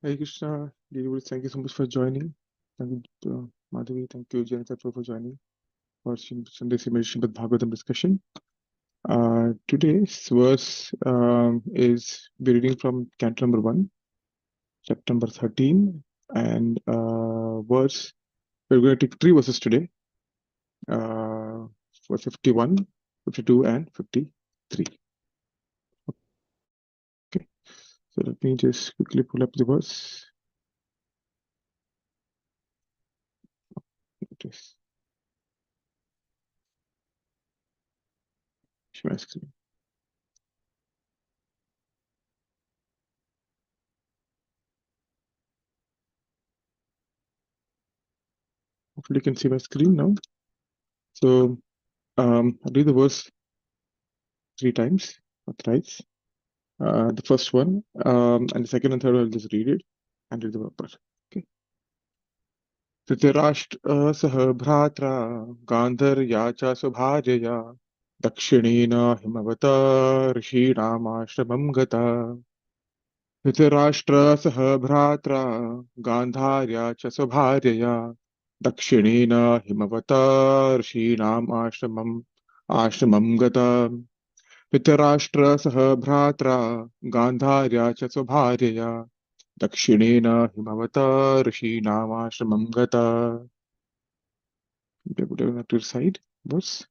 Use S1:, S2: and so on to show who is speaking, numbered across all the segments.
S1: Hare Krishna, dear thank you so much for joining. Thank you, Madhavi. Thank you, Janita, for joining for Sunday's meditation with Bhagavatam discussion. Today's verse is we're reading from Canto number 1, chapter number 13, and verse. We're going to take 3 verses today. For 51, 52, and 53. Okay, so let me just quickly pull up the verse. It is share my screen. Hopefully, you can see my screen now. So, I'll read the verse 3 times or thrice. The first one, and the second and third, I'll just read it and read the proper. Okay. Dhritarashtra सह भ्रात्रा गान्धर्या च स्वभार्यया दक्षिणेन हिमवता ऋषीणामाश्रमं गता धृतराष्ट्र सह भ्रात्रा गान्धार्या च स्वभार्यया दक्षिणेन हिमवता ऋषीणामाश्रमं गता धृतराष्ट्र सह भ्रात्रा गान्धार्या च स्वभार्यया दक्षिणेन हिमवता ऋषीणामाश्रमं गता. To side verse.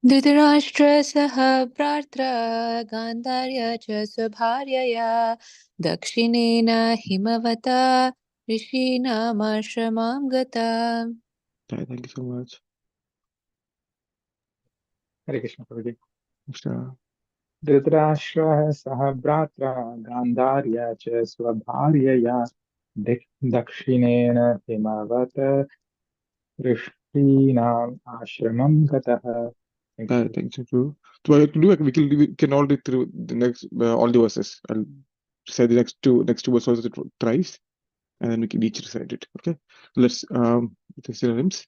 S2: धृतराष्ट्रसह भ्रात्रा गान्धार्या च स्वभार्यया दक्षिणेन हिमवता ऋषीणामाश्रमां गता.
S1: Thank you so much.
S3: Hare Krishna Prabhuji.
S1: Krishna.
S3: Dhritarashtra saha bhratra Gandharya cha swabharyaya dakshinena himavata rishtinam ashramam gataha.
S1: Thank you. So what I can do, we can all read through the next all the verses. I'll say the next two verses thrice, and then we can each recite it. Okay. Let's the synonyms.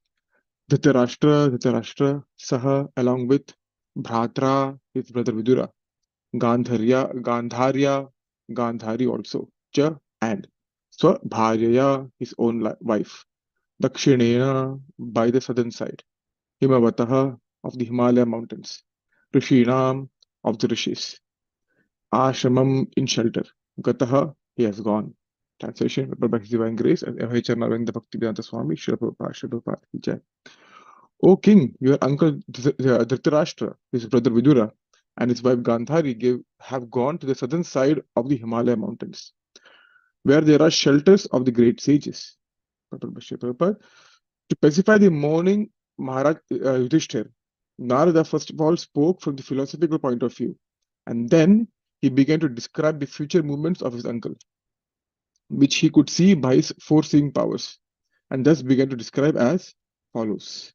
S1: Dhritarashtra, Saha, along with Bhratra, his brother Vidura, Gandharya, Gandhari also, Cha, and Swabharyaya, his own wife, Dakshinena, by the southern side, Himavataha, of the Himalaya mountains, Rishinam, of the rishis, Ashramam, in shelter, Gataha, he has gone. Translation by His Divine Grace and H. Narendra Bhaktivedanta Swami, Srila Prabhupada Ki Jai. O king, your uncle Dhritarashtra, his brother Vidura, and his wife Gandhari have gone to the southern side of the Himalaya mountains, where there are shelters of the great sages. To pacify the mourning Maharaj Yudhishthir, Narada first of all spoke from the philosophical point of view, and then he began to describe the future movements of his uncle, which he could see by his foreseeing powers, and thus began to describe as follows.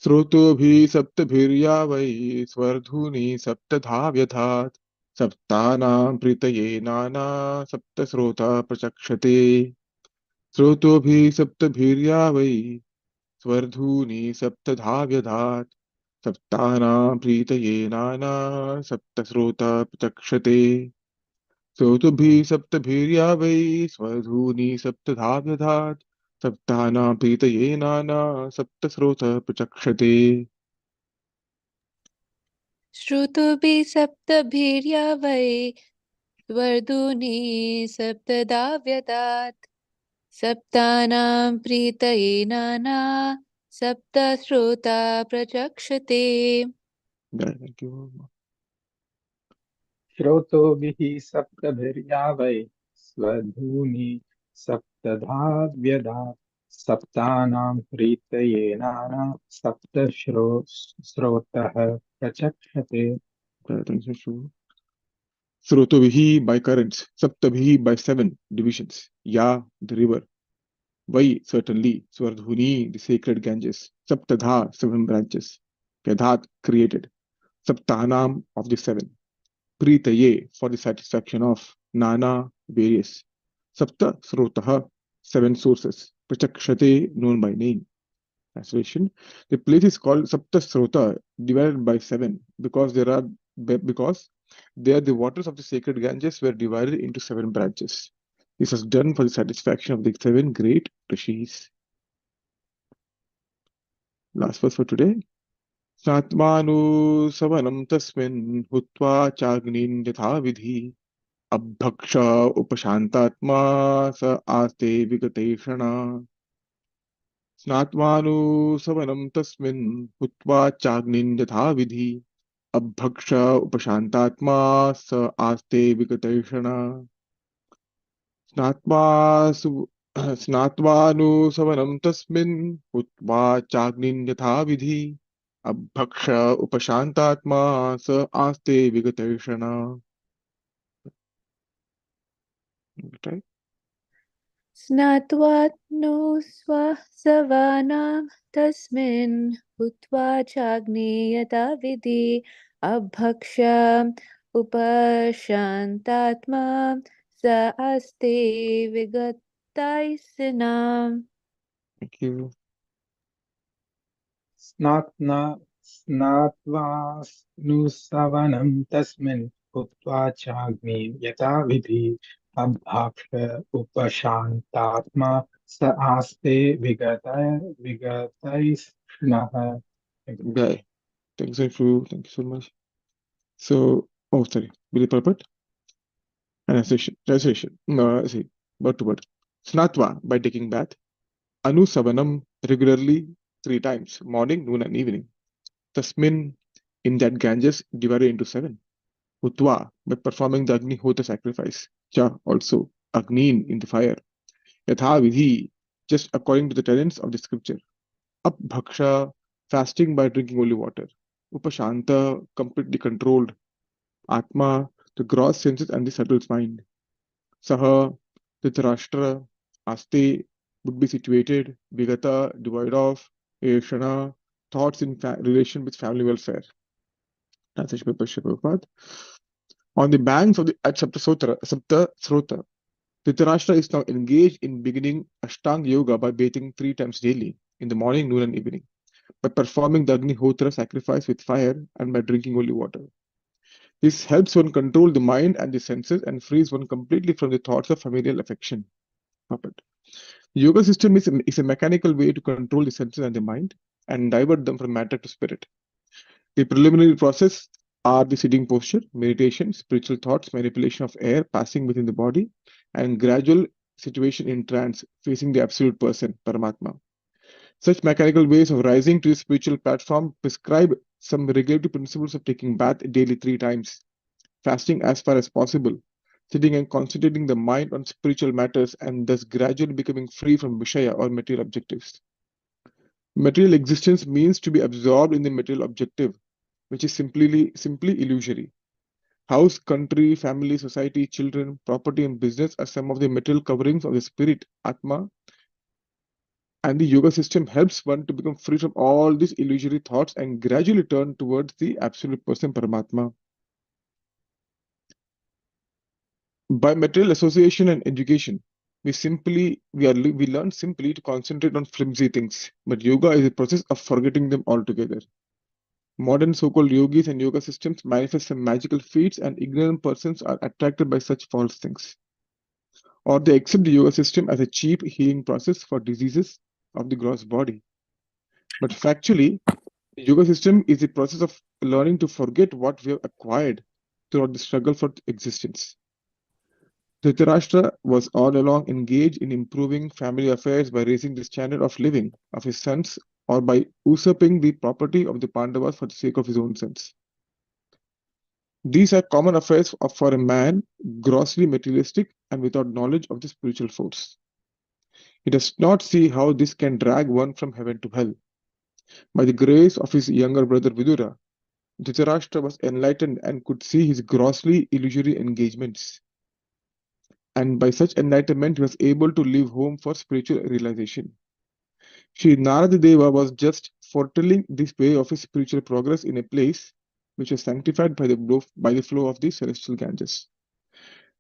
S1: स्रोतोभिः सप्तभिर्या why स्वर्धूनि सप्तधा व्यधात् सप्तानां प्रीतये Nana सप्तस्रोता प्रचक्षते स्रोतोभिः सप्तभिर्या why स्वर्धूनि सप्तधा व्यधात् सप्तानां प्रीतये Nana सप्तस्रोता प्रचक्षते स्रोतोभिः सप्तभिर्या why स्वर्धूनि सप्तधा व्यधात् सप्तानां प्रीतये Nana सप्तस्रोत प्रचक्षते.
S2: श्रुतुभिः सप्तभिर्या why स्वर्धूनि सप्तधा व्यधात् सप्तानां प्रीतये Nana सप्तस्रोता प्रचक्षते.
S1: Thank you.
S3: Shrotobihi saptabhiryavai swadhuni saptadhavyadha saptanam pritayenana saptashrotah prachakshate.
S1: Thank you. Srotovihi by currents, Saptavihi by 7 divisions, Ya, the river, Vai, certainly, Swardhuni, the sacred Ganges, Saptadha, 7 branches, Vyadhat, created, Saptanam, of the 7, Pritaye, for the satisfaction of, Nana, various, Sapta Srotaha, 7 sources, Prachakshate, known by name. Translation: the place is called Sapta Srota, divided by 7, because there the waters of the sacred Ganges were divided into 7 branches. This was done for the satisfaction of the 7 great rishis. Last verse for today. Snatmanu savanam tasmin hutva chagnin yatha vidhi abhaksha upashantatma sa aste vigateshana. Snatmanu savanam tasmin hutva chagnin yatha vidhi abhaksha upashantatma sa aste vigateshana. स्नात्वानुसवनं तस्मिन् हुत्वा चाग्निं यथा विधि अभक्ष उपशान्तात्मा स आस्ते विगतैषणा. Right?
S2: स्नात्वात्नुस्वसवानां तस्मिन् हुत्वा चाग्नेयता विधि अभक्ष्य उपशान्तात्मा स आस्ते विगतैषणाम्.
S1: Thank you.
S3: स्नात्वा नुसवनं तस्मिन् हुत्वा चाग्नि यथा विधि अभ्याक्ष उपशान्तात्मा स आस्ते विगतैष्णः.
S1: Guy, thanks you. Thank you so much. So, oh sorry, Billy Purport. Translation. No, see, word to word. Snatva, by taking bath. Anusavanam, regularly 3 times, morning, noon, and evening. Tasmin, in that Ganges, divided into 7. Hutva, by performing the Agnihotra sacrifice. Cha, also, Agnin, in the fire. Yatha vidhi, just according to the tenets of the scripture. Abhaksha, fasting by drinking only water. Upashanta, completely controlled. Atma, the gross senses and the subtle mind. Saha, Dhritarashtra, Aste, would be situated. Vigata, devoid of. Eshana, thoughts in relation with family welfare. Translation by Prabhupada. On the banks of the at Saptasrota, Dhritarashtra is now engaged in beginning Ashtanga Yoga by bathing 3 times daily, in the morning, noon, and evening, by performing the Agnihotra sacrifice with fire, and by drinking only water. This helps one control the mind and the senses and frees one completely from the thoughts of familial affection. Puppet. The yoga system is a mechanical way to control the senses and the mind and divert them from matter to spirit. The preliminary process are the sitting posture, meditation, spiritual thoughts, manipulation of air passing within the body, and gradual situation in trance, facing the absolute person, Paramatma. Such mechanical ways of rising to the spiritual platform prescribe some regulative principles of taking bath daily 3 times, fasting as far as possible, sitting and concentrating the mind on spiritual matters, and thus gradually becoming free from Vishaya or material objectives. Material existence means to be absorbed in the material objective, which is simply illusory. House, country, family, society, children, property, and business are some of the material coverings of the spirit, Atma, and the yoga system helps one to become free from all these illusory thoughts and gradually turn towards the absolute person, Paramatma. By material association and education, we learn simply to concentrate on flimsy things, but yoga is a process of forgetting them altogether. Modern so-called yogis and yoga systems manifest some magical feats, and ignorant persons are attracted by such false things. Or they accept the yoga system as a cheap healing process for diseases of the gross body. But factually, the yoga system is a process of learning to forget what we have acquired throughout the struggle for existence. Dhritarashtra was all along engaged in improving family affairs by raising the standard of living of his sons or by usurping the property of the Pandavas for the sake of his own sons. These are common affairs for a man grossly materialistic and without knowledge of the spiritual force. He does not see how this can drag one from heaven to hell. By the grace of his younger brother Vidura, Dhritarashtra was enlightened and could see his grossly illusory engagements. And by such enlightenment, he was able to leave home for spiritual realization. Sri Narada Deva was just foretelling this way of his spiritual progress in a place which was sanctified by the flow of the celestial Ganges.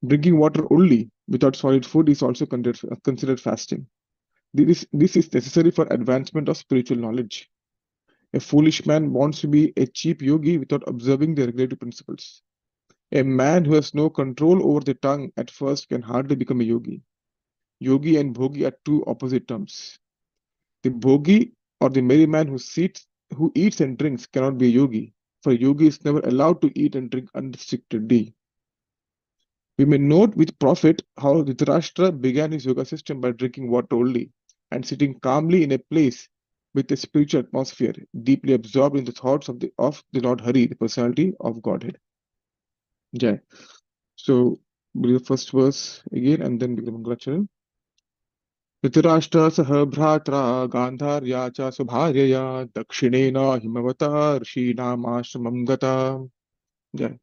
S1: Drinking water only, without solid food, is also considered fasting. This is necessary for advancement of spiritual knowledge. A foolish man wants to be a cheap yogi without observing the regulative principles. A man who has no control over the tongue at first can hardly become a yogi. Yogi and bhogi are two opposite terms. The bhogi or the merry man who eats and drinks cannot be a yogi, for a yogi is never allowed to eat and drink unrestrictedly. We may note with profit how Dhritarashtra began his yoga system by drinking water only and sitting calmly in a place with a spiritual atmosphere, deeply absorbed in the thoughts of the Lord Hari, the personality of Godhead. Jai. So, read the first verse again and then begin the Mangalacharan. Dhritarashtra सह भ्रात्रा गान्धार्या च स्वभार्यया दक्षिणेन हिमवता ऋषीणामाश्रमं गता. जय.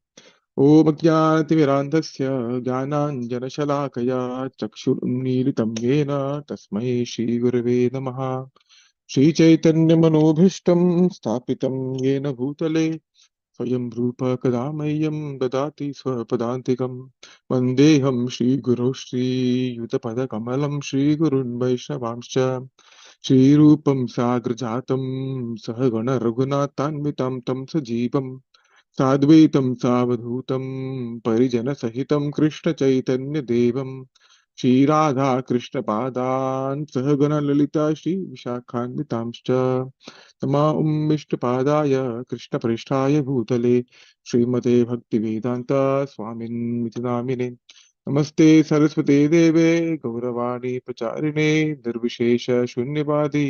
S1: ॐ अज्ञानतिमिरान्धस्य ज्ञानाञ्जनशलाकया चक्षुरुन्मीलितं येन तस्मै श्रीगुरवे नमः. श्रीचैतन्यमनोभीष्टं स्थापितं येन भूतले स्वयं रूप कदा मह्यं ददाति स्वपदान्तिकं. वन्देऽहं श्रीगुरो श्रीयुतपदकमलं श्रीगुरुन् वैष्णवांश्च श्रीरूपं साग्रजातं सहगण रघुनाथान्वितं तं सजीवं साद्वैतं सावधूतं परिजनसहितं कृष्णचैतन्यदेवं श्रीराधा कृष्णपादान् सहगण ललिता श्रीविशाखान्वितांश्च तमाउम्मिष्टपादाय कृष्णपृष्ठाय भूतले श्रीमते भक्तिवेदान्त स्वामिन्मिति नामिने. नमस्ते सरस्वते देवे गौरवाणी प्रचारिणे निर्विशेष शून्यवादी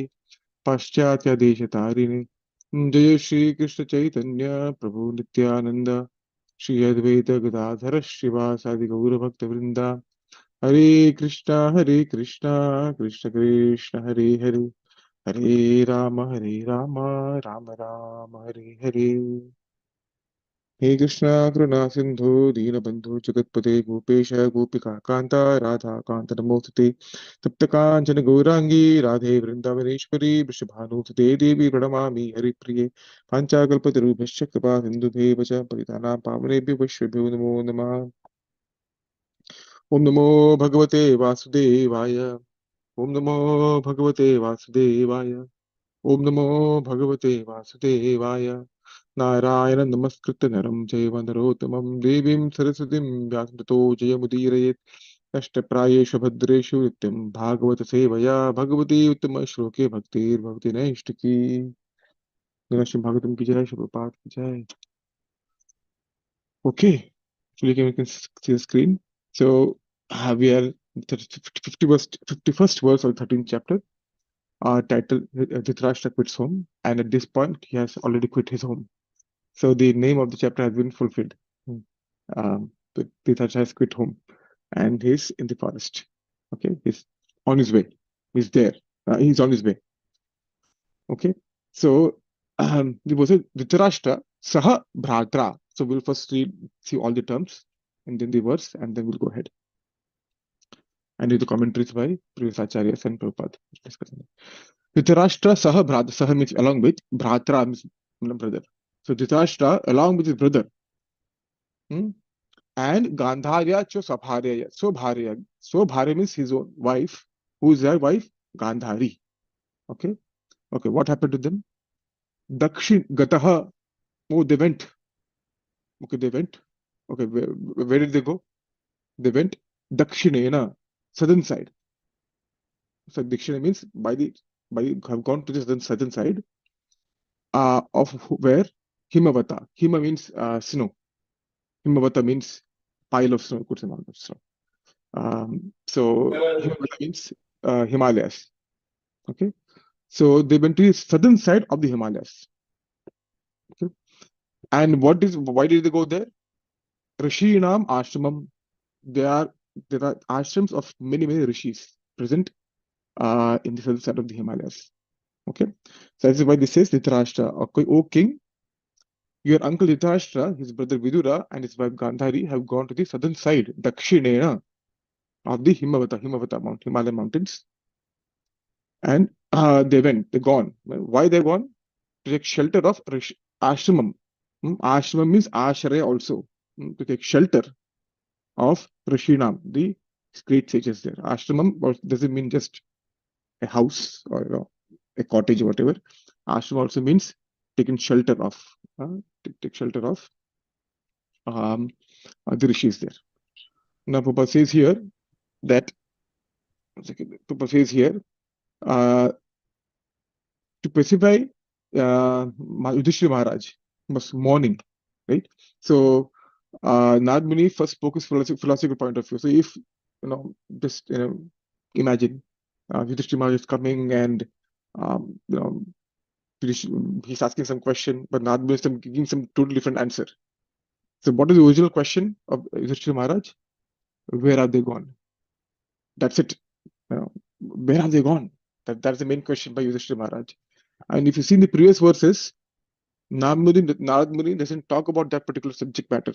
S1: पाश्चात्य देशतारिणे. जय श्री कृष्ण चैतन्य प्रभु नित्यानंद श्री अद्वैत गदाधर श्रीवासादि गौर भक्त वृंदा. हरे कृष्णा कृष्ण कृष्ण हरे हरे हरे राम राम राम हरे हरे. हे कृष्णा करुणा सिंधु दीनबंधु जगतपते गोपेश गोपिका कांता राधा कांत नमोस्तुते. तप्त कांचन गौरांगी राधे वृंदावनेश्वरी वृषभानुसुते देवी प्रणमामि हरिप्रिये. पांचाकल्पतरुभ्यश्च कृपा सिन्धुभ्येव च पतितानां पावनेभ्यो वैष्णवेभ्यो नमो नमः. ओम नमो भगवते वासुदेवाय. ओम नमो भगवते वासुदेवाय. ओम नमो भगवते वासुदेवाय. नारायण नमस्कृत्य नरं चैव नरोत्तमं देवीं सरस्वतीं व्यासं ततो जयमुदीरयेत्. अष्टप्रायेषु भद्रेषु नित्यं भागवत सेवया भगवती उत्तम श्लोके भक्तिर्भवति नैष्टिकी. श्री भागवतम की जय, शुभपाठ की जय. Okay, so you can see the screen. So we are 51st verse of the 13th chapter. Title Dhritarashtra quits home, and at this point he has already quit his home. So the name of the chapter has been fulfilled. Dhritarashtra has quit home, and he's in the forest. Okay, he's on his way. He's there. He's on his way. Okay, so there was a Dhritarashtra Saha Bhratra. So we'll first see all the terms and then the words, and then we'll go ahead and read the commentaries by previous acharyas and Prabhupada. Dhritarashtra Saha Bhratra. Saha means along with, Bhratra means brother. So Dhritarashtra along with his brother, and Gandharya Cha Swabharya. Swabharya means his own wife. Who is their wife? Gandhari. Okay. What happened to them? Dakshin Gataha. Oh, they went. Okay, they went. Okay, where did they go? They went Dakshinena, southern side. So Dakshina means have gone to the southern side of where Himavata. Hima means snow. Himavata means pile of snow. Good amount of snow. So Himavata means Himalayas. Okay, so they went to the southern side of the Himalayas. Okay, and why did they go there? Rishinam Ashramam. There are ashrams of many rishis present in the southern side of the Himalayas. Okay, so that's why this says Dhritarashtra. Okay, O king, your uncle Dhritarashtra, his brother Vidura, and his wife Gandhari have gone to the southern side, Dakshinena, of the Himavata Mount, Himalayan mountains, and they're gone. Why they're gone? To take shelter of ashramam. Ashramam means ashraya also. To take shelter of Rishinam, the great sages there. Ashramam doesn't mean just a house or a cottage or whatever. Ashram also means taking shelter of. Take shelter of the rishis there. Now Prabhupada says here that to paraphrase here, uh, to specify, Yudhishthira Maharaj was mourning, right? So Narad Muni first spoke his philosophical point of view. So if just imagine Yudhishthira Maharaj is coming and um, you know he's asking some question, but Narad Muni is giving some totally different answer. So what is the original question of Yudhishthira Maharaj? Where are they gone? That's it. Where are they gone? That's the main question by Yudhishthira Maharaj. And if you see in the previous verses, Narad Muni doesn't talk about that particular subject matter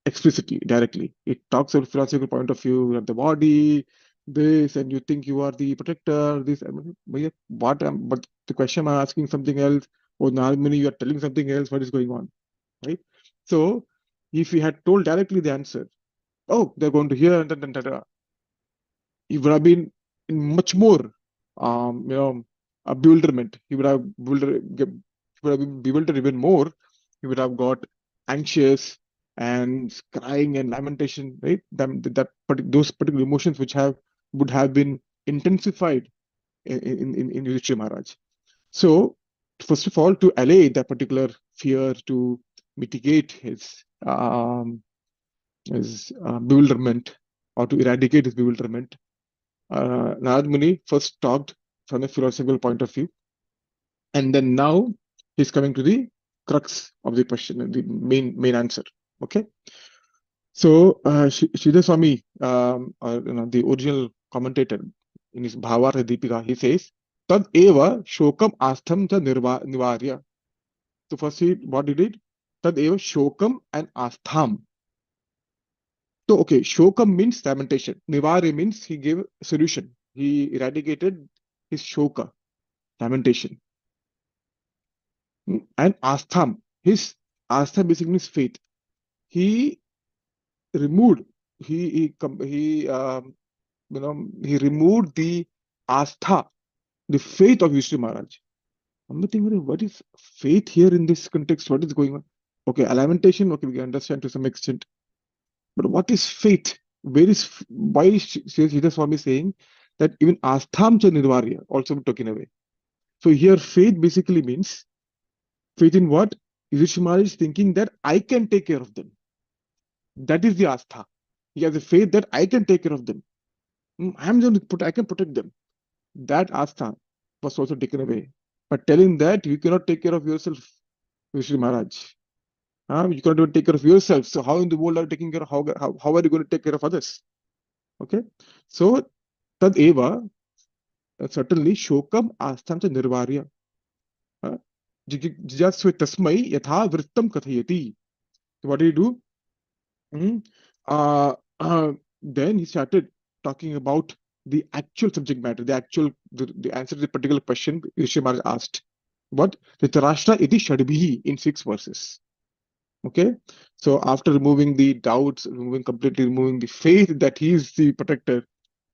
S1: explicitly, directly. It talks about philosophical point of view of the body, this, and you think you are the protector, this. I mean, but the question I'm asking something else, or Narad Muni, you are telling something else, what is going on, right? So, if he had told directly the answer, oh, they're going to hear, and then, he would have been in much more, a bewilderment. He would have been bewildered even more. He would have got anxious and crying and lamentation, right? Those particular emotions which would have been intensified in Yudhishthira Maharaj. So, first of all, to allay that particular fear, to mitigate his bewilderment, or to eradicate his bewilderment, Narad Muni first talked from a philosophical point of view, and then now he's coming to the crux of the question and the main answer. Okay, so Sridhar Swami, the original commentator in his Bhavartha Deepika, he says, "Tad eva shokam astham cha nivarya." So first, what he did, tad eva shokam and astham. So, okay, shokam means lamentation. Nivari means he gave a solution. He eradicated his shoka, lamentation. And astham, his astha basically means faith. He removed, he removed the astha, the faith of Vishnu Maharaj. I'm thinking, what is faith here in this context? What is going on? Okay, a lamentation, okay, we can understand to some extent. But what is faith? Why is Sridhar Swami saying that even astham cha nirvarya also be taken away? So here faith basically means faith in what? Yudhishthira Maharaj is thinking that I can take care of them. That is the astha. He has a faith that I can take care of them. I can protect them. That astha was also taken away. But telling that you cannot take care of yourself, Yudhishthira Maharaj. You cannot even take care of yourself. So how in the world are you taking care of, how are you going to take care of others? Okay. So tad eva, certainly shokam astham cha nirvarya. Jijasve tasmai yatha vrittam kathayati. What did he do? Mhm. Uh, then he started talking about the actual subject matter, the answer to the particular question Rishi Maharaj asked. What? Dhritarashtra iti shadbhihi, in 6 verses. Okay, so after removing the doubts, completely removing the faith that he is the protector,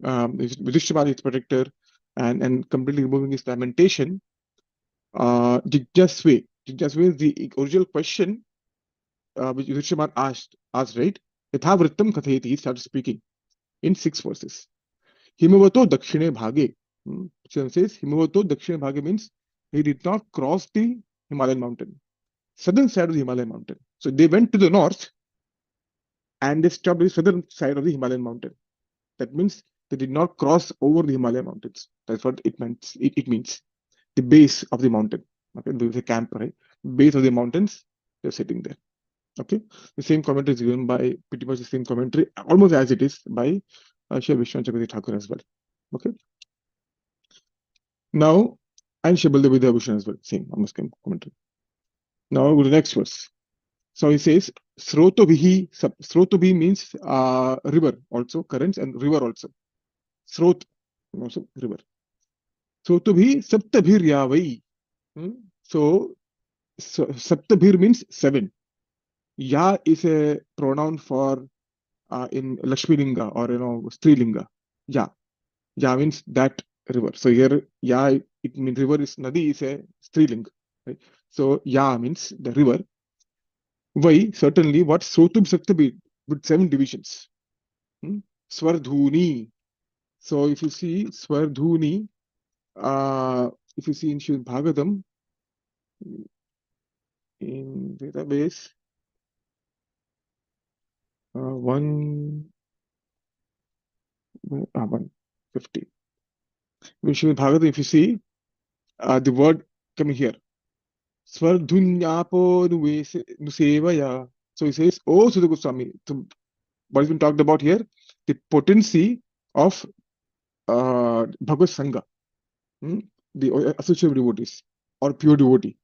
S1: Yudhishthira Maharaj is protector, and completely removing his lamentation, Jigyasve is the original question which Yudhishthira Maharaj asked, right? Yatha vrittam kathayati, he started speaking in 6 verses. Himavato dakshine bhage. So it says Himavato dakshine bhage means he did not cross the Himalayan mountain, southern side of the Himalayan mountain. So they went to the north and they stopped at the southern side of the Himalayan mountain. That means they did not cross over the Himalayan mountains. That's what it meant. It means the base of the mountain. Okay, there's a camp, right? Base of the mountains, they're sitting there. Okay, the same commentary is given by pretty much the same commentary, almost as it is by Shri Vishwanath Chakravarti Thakur as well. Okay, now and Shri Baldev Vidya as well, same, almost same commentary. Now go to the next verse. So he says, Srotobihi. Srotobihi means river also, currents, and river also. Srot, also river. Srotobihi saptabhir yavai. So saptabhir means 7. Ya is a pronoun for in Lakshmi Linga, or Strilinga. Ya. Ya means that river. So here Ya, it means river is Nadi is a Strilinga. Right? So Ya means the river. Why? Certainly what Srotub Saptabhi with 7 divisions. Swardhuni. So if you see Swardhuni, if you see in Srimad Bhagavatam, in database, 150. In Srimad Bhagavatam, if you see the word coming here, Swardhunyapo nusevaya. So he says, "Oh Sudha Goswami." So what has been talked about here? The potency of Bhagavad Sangha, the associated devotees or pure devotee.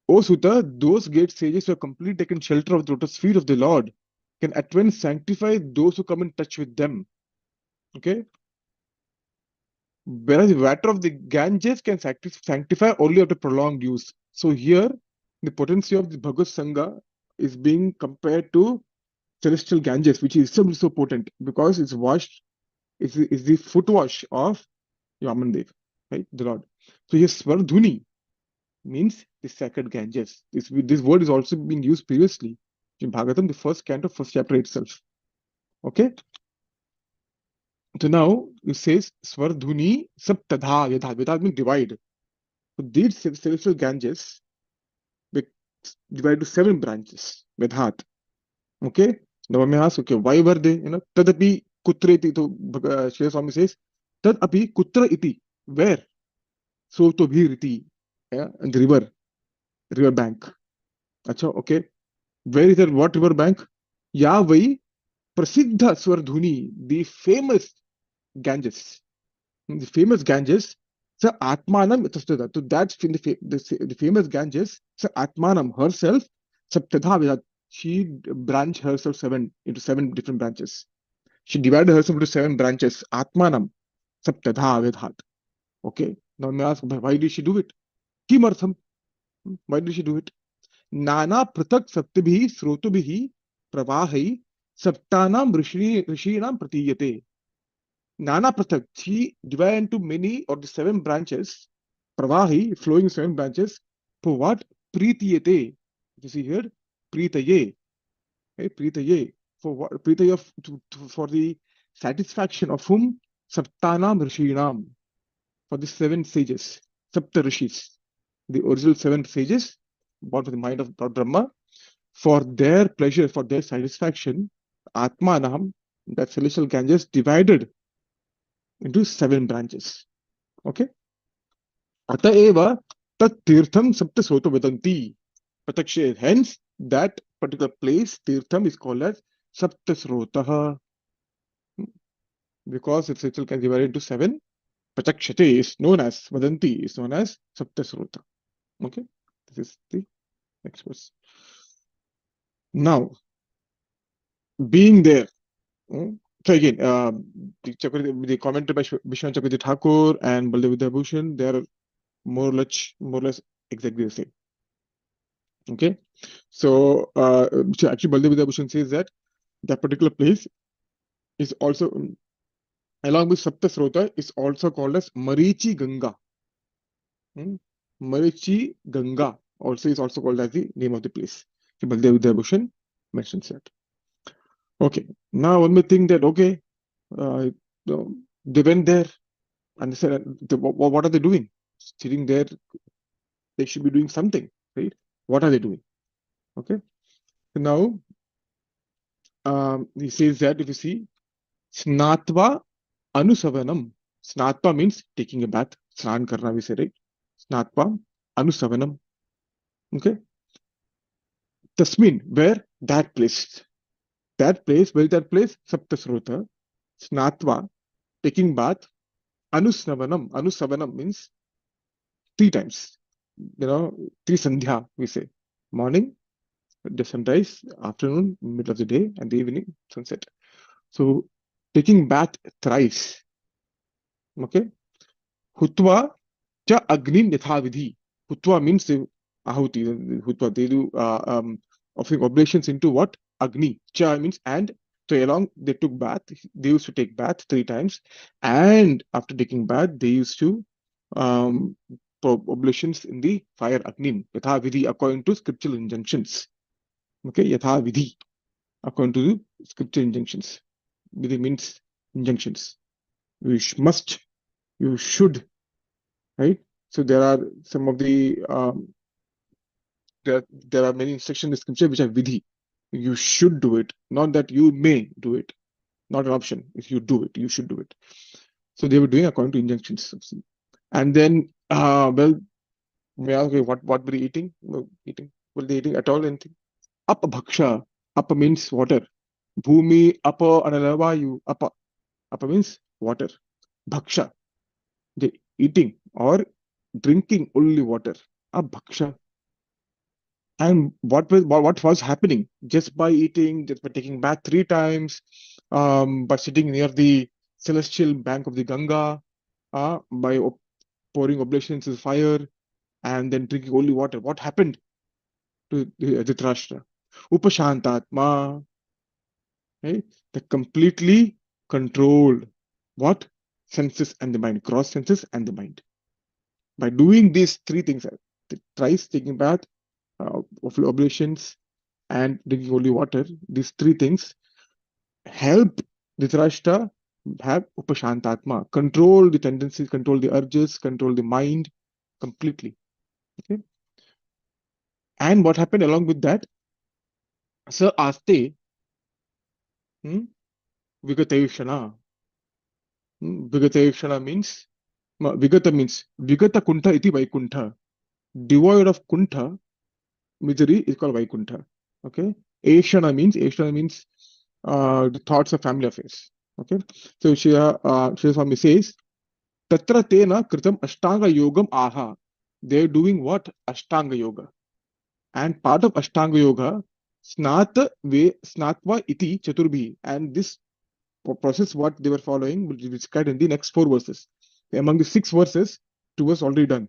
S1: O Sutta, those great sages who have completely taken shelter of the lotus feet of the Lord can at once sanctify those who come in touch with them. Okay? Whereas the water of the Ganges can sanctify only after prolonged use. So here, the potency of the Bhagavad Sangha is being compared to celestial Ganges, which is so potent because it's washed, is the foot wash of Yamandev, right? The Lord. So here, Swardhuni means the sacred Ganges. This word is also being used previously in Bhagavatam, the first canto, first chapter itself. Okay? So now it says Swardhuni Saptadha Yadha. Yadha means divide. So these celestial Ganges divided to 7 branches. Vedhat. Okay? Now I may ask, okay, why were they? Tadapi Kutra iti. So Srila Swami says, Tadapi Kutra iti. Where? So to bhi iti. Yeah? And the river bank. Acha, okay. Where is that? What river bank? Yavai Prasiddha Swardhuni, the famous Ganges. The famous Ganges, so Atmanam Tastada. So that's in the famous Ganges, so Atmanam herself, Saptadha, she branched herself into 7 different branches. She divided herself into 7 branches. Atmanam, Saptadha Vedhat. Okay. Now may ask, why did she do it? Kimartham. Why did she do it? Nana Pratak Saptibhi Srotubhi Pravahi Saptanam Rishinam Pratiyate. Nana Pratak, she divided into many or the 7 branches, Pravahi, flowing 7 branches, for what? Pritiyate. You see here, Pritaye. Okay, Pritaye. For what? Pritaye for the satisfaction of whom? Saptanam Rishinam. For the 7 sages, Sapta Rishis. The original 7 sages, born from the mind of Lord Brahma, for their pleasure, for their satisfaction, Atmanam, that celestial Ganges, divided into 7 branches. Okay? Ataeva tat tirtham sapta soto vedanti. Patakshe. Hence, that particular place, tirtham, is called as sapta srotaha. Because its ritual can be divided into 7. Patakshate is known as, Vadanti is known as sapta srota. Okay? This is the next verse. Now, being there. So again, the commentary by Vishwanath Chakravarti Thakur and Baldev Vidyabhushan, they are more or less exactly the same. Okay, so actually Baldev Vidyabhushan says that particular place is also, along with Sapta Srota, is also called as Marichi Ganga. Marichi Ganga also is also called as the name of the place. Baldev Vidyabhushan mentions that. Okay, now one may think that, okay, they went there and they said, what are they doing? Sitting there, they should be doing something, right? What are they doing? Okay, so now he says that, if you see, Snatva Anusavanam. Snatva means taking a bath. Snan karna, we say, right? Snatva Anusavanam. Okay. Tasmin, where? That place. That place, where is that place? Saptasrota. Snatva, taking bath. Anusavanam. Anusavanam means 3 times. 3 sandhya, we say. Morning, the sunrise, afternoon, middle of the day, and the evening, sunset. So, taking bath thrice. Okay. Hutva cha agnim yathavidhi. Hutva means ahuti. Hutva, they do offering oblations into what? Agni. Cha means and. So along they took bath. They used to take bath 3 times, and after taking bath, they used to oblations in the fire agnim. Yathavidhi, according to scriptural injunctions. Okay, yathavidhi, according to the scriptural injunctions. Vidhi means injunctions. you must, you should, right? So there are some of the there are many instructions in the scripture which are vidhi. You should do it, not that you may do it. Not an option. If you do it, you should do it. So they were doing according to injunctions. And then, well, okay, what were they eating? No, eating. Were they eating at all anything? Apa bhaksha. Apa means water. Bhumi apa analavayu. Apa means water. Bhaksha. They eating or drinking only water. A bhaksha. And what was happening just by eating, just by taking bath 3 times, by sitting near the celestial bank of the Ganga, by pouring oblations in fire, and then drinking only water. What happened to Dhritarashtra? Upashantatma, right? They completely controlled what? Senses and the mind, cross senses and the mind. By doing these 3 things, thrice taking bath, oblations, and drinking only water, these 3 things help Dhritarashtra have upashantatma, control the tendencies, control the urges, control the mind completely. Okay. And what happened along with that? Sa aste vigatayushana. Vigatayushana means vigata means vigata kuntha iti vaikuntha. Devoid of kuntha, misery is called vaikuntha. Okay. Ashana means the thoughts of family affairs. Okay. So Shri Swami says, Tatra tena kritam ashtanga yogam aha. They're doing what? Ashtanga yoga. And part of ashtanga yoga, snatva iti chaturbhi. And this process, what they were following, will be described in the next 4 verses. Among the 6 verses, 2 was already done.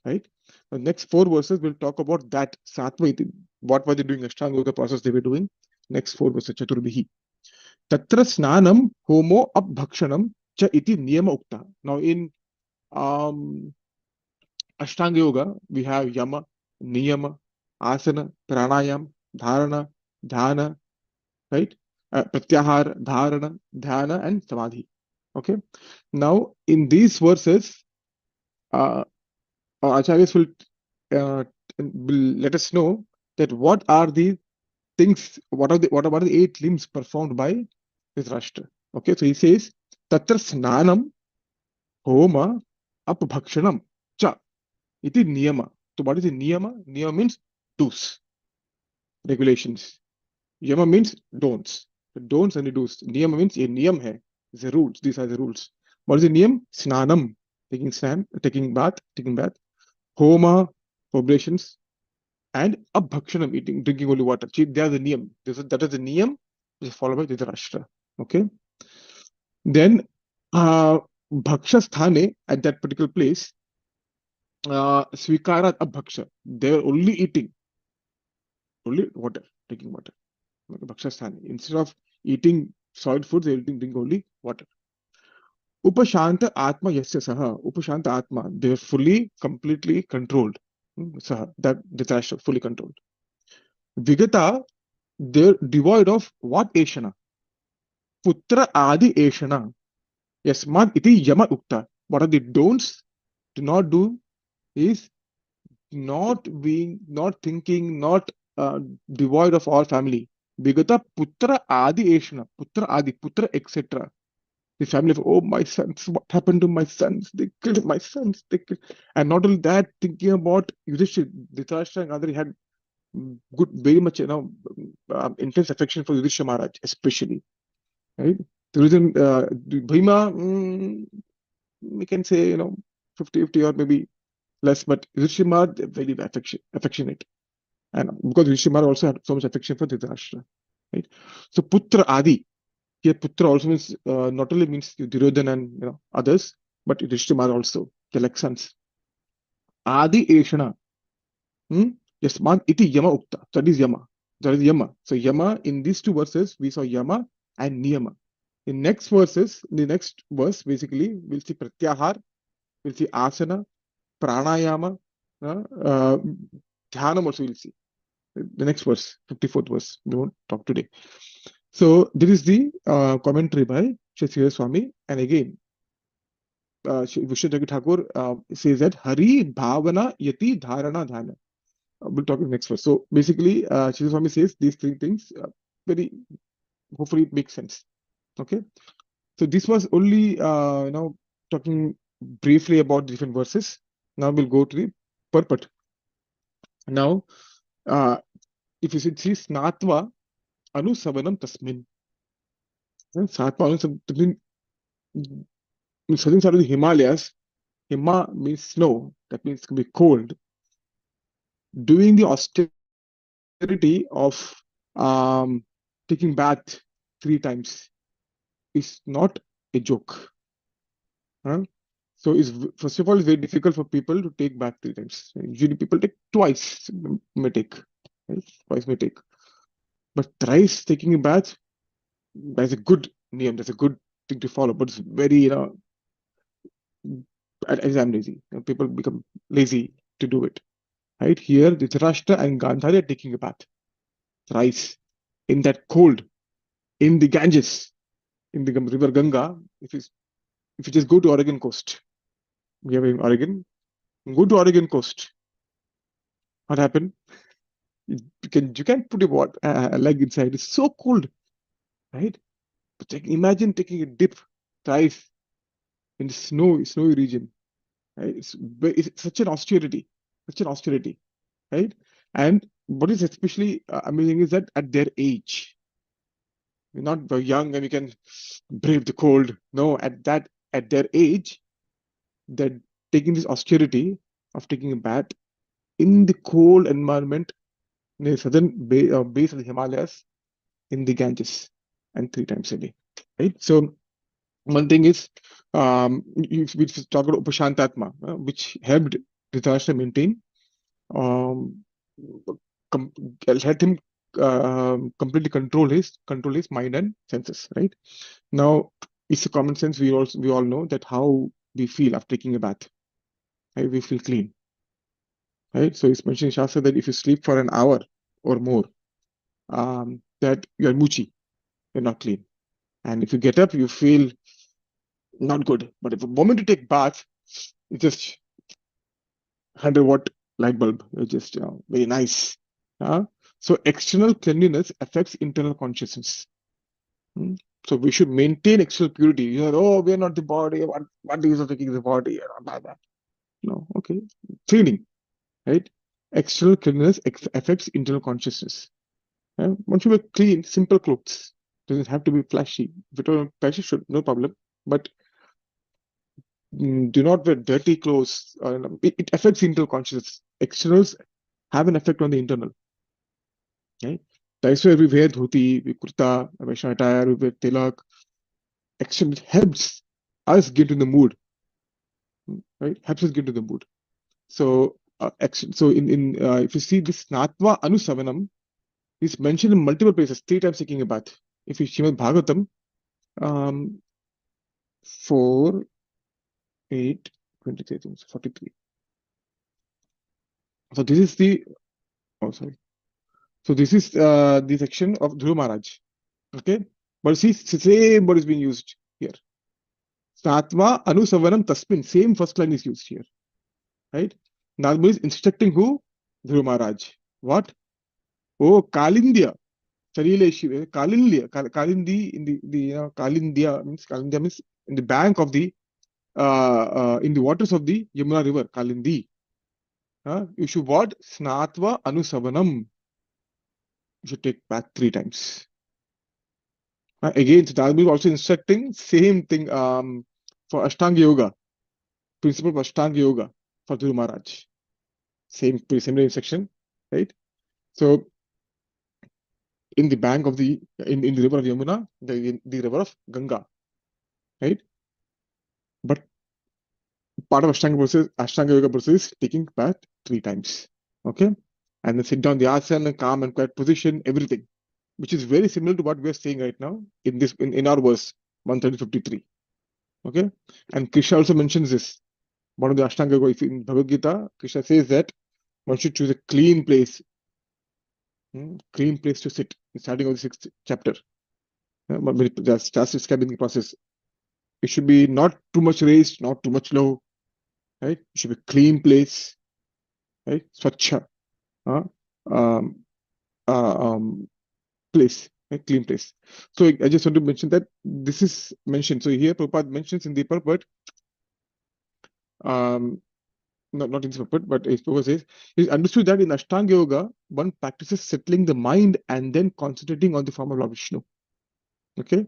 S1: Right? The next 4 verses will talk about that satva iti. What were they doing? Ashtanga yoga process they were doing. Next 4 verses, chaturbhi. Tatra snanam homo abhakshanam cha iti niyama ukta. Now in Ashtanga Yoga, we have Yama, Niyama, Asana, Pranayam, Dharana, Dhyana, right? Pratyahara, Dharana, Dhyana, and Samadhi. Okay. Now, in these verses, our acharyas will let us know that what are the things, what are the 8 limbs performed by Dhritarashtra. Okay, so he says, Tatra Snanam, Homa, Apbhakshanam, Cha. Iti niyama. So what is the niyama? Niyama means do's, regulations. Yama means don'ts. The don'ts and the do's. Niyama means a niyam hai. The rules. These are the rules. What is the niyam? Snanam, taking bath. Homa, oblations, and abhakshanam, drinking only water. They are the niyam. That is the niyam which is followed by Dhritarashtra. Okay. Then bhaksha sthane, at that particular place, swikarat abhaksha. They are only eating only water, drinking water. Bhaksha sthane. Instead of eating solid food, they will drink only water. Upashanta atma yasya saha. Upashanta atma. They are fully, completely controlled. Saha. That Dhritarashtra, fully controlled. Vigata, they're devoid of what Ashana? Putra adi Ashana. Yasmad iti yama ukta. What are the don'ts? Do not do is not thinking, not devoid of all family. Vigata putra adi Ashana. Putra adi, putra, etc. The family of, oh, my sons, what happened to my sons? They killed my sons. And not only that, thinking about Yudhishthira, Dhritarashtra and other had very much, intense affection for Yudhishthira Maharaj, especially. Right? The reason, Bhima, we can say, 50-50 or maybe less, but Yudhishthira Maharaj, very affectionate. And because Yudhishthira Maharaj also had so much affection for Dhritarashtra. Right? So, Putra Adi. Here, Putra also means, not only means Duryodhana and others, but Yudhishthira Maharaj also, the like sons. Adi Eshana. Yasman iti Yama Ukta. That is Yama. So Yama, in these 2 verses, we saw Yama and Niyama. In the next verse, basically, we'll see Pratyahar, we'll see Asana, Pranayama, Dhyanam also we'll see. The next verse, 54th verse, we won't talk today. So, this is the commentary by Sri Swami. And again, Vishnu Jaggi Thakur says that Hari Bhavana Yati Dharana Dhana. We'll talk in the next verse. So basically, Sri Swami says these three things very, hopefully it makes sense. Okay. So this was only, talking briefly about the different verses. Now we'll go to the purport. Now, if you see Snatva Anusavanam Tasmin. Snatva Anusavanam, in southern side of the Himalayas, Hima means snow. That means it can be cold. Doing the austerity of taking bath 3 times is not a joke. Huh? So it's first of all, it's very difficult for people to take bath 3 times. Usually people take twice, may take, right? Twice may take. But thrice taking a bath, that's a good name, that's a good thing to follow. But it's very, as I'm lazy. People become lazy to do it. Right? Here, Dhritarashtra and Gandhari are taking a bath thrice in that cold, in the Ganges, in the river Ganga. If you just go to Oregon coast, we have in Oregon, go to Oregon coast. What happened? You can't put your leg inside. It's so cold, right? But imagine taking a dip thrice in the snowy region. Right? It's such an austerity, right? And what is especially amazing is that at their age, you're not very young and you can brave the cold. No, at their age, they're taking this austerity of taking a bath in the cold environment in the southern base of the Himalayas in the Ganges, and 3 times a day. Right. So one thing is, we talk about Upashantatma, which helped Dhritarashtra maintain, helped him completely control his mind and senses. Right. Now, it's a common sense. We all know that how we feel after taking a bath. Right? We feel clean. Right. So it's mentioned in Shastra that if you sleep for an hour or more, that you're muchi, you're not clean. And if you get up, you feel not good. But if the moment you take bath, it's just 100-watt light bulb. It's just very nice. So external cleanliness affects internal consciousness. So we should maintain external purity. Oh, we are not the body. What is taking the body? No, okay. Cleaning, right? External cleanliness affects internal consciousness. One should wear clean, simple clothes. Doesn't have to be flashy. If it are flashy, no problem. But do not wear dirty clothes. It affects internal consciousness. Externals have an effect on the internal. Right? That's why we wear dhoti, we kurta, Vaishnav attire, we wear tilak. External helps us get in the mood. Right? Helps us get into the mood. So, in if you see this Natva Anusavanam, is mentioned in multiple places, 3 times taking a bath. If you see Bhagavatam, 4, 8, 23, 43. So this is the, So this is the section of Dhruva Maharaj. Okay. But see, same word is being used here. Snatva Anusavanam Tasmin, same first line is used here. Right? Narmada is instructing who? Dhruva Maharaj. What? Oh, Kalindya. Kalindia, Kalindi in the Kalindia means in the bank of the in the waters of the Yamuna river, Kalindi. You should what? Snatva Anusavanam. You should take bath 3 times. Again, Siddhartha is also instructing same thing for Ashtanga Yoga, principle of Ashtanga Yoga for Dhruva Maharaj. Same instruction, right? So, in the bank of the in the river of Yamuna, the river of Ganga, right? But part of Ashtanga Yoga process is taking bath 3 times, okay? And then sit down the asana, calm and quiet position, everything, which is very similar to what we are saying right now in our verse 130:53. Okay, and Krishna also mentions this. One of the Ashtanga Yoga in Bhagavad Gita, Krishna says that one should choose a clean place to sit. Starting of the 6th chapter. Just describing the process. It should be not too much raised, not too much low, right? It should be clean place, right? Swacha, um, place, right? Clean place. So I just want to mention that this is mentioned. So here Prabhupada mentions in the purport, not in this purport, but Prabhupada says, it's understood that in Ashtanga Yoga, one practices settling the mind and then concentrating on the form of Lord Vishnu. Okay?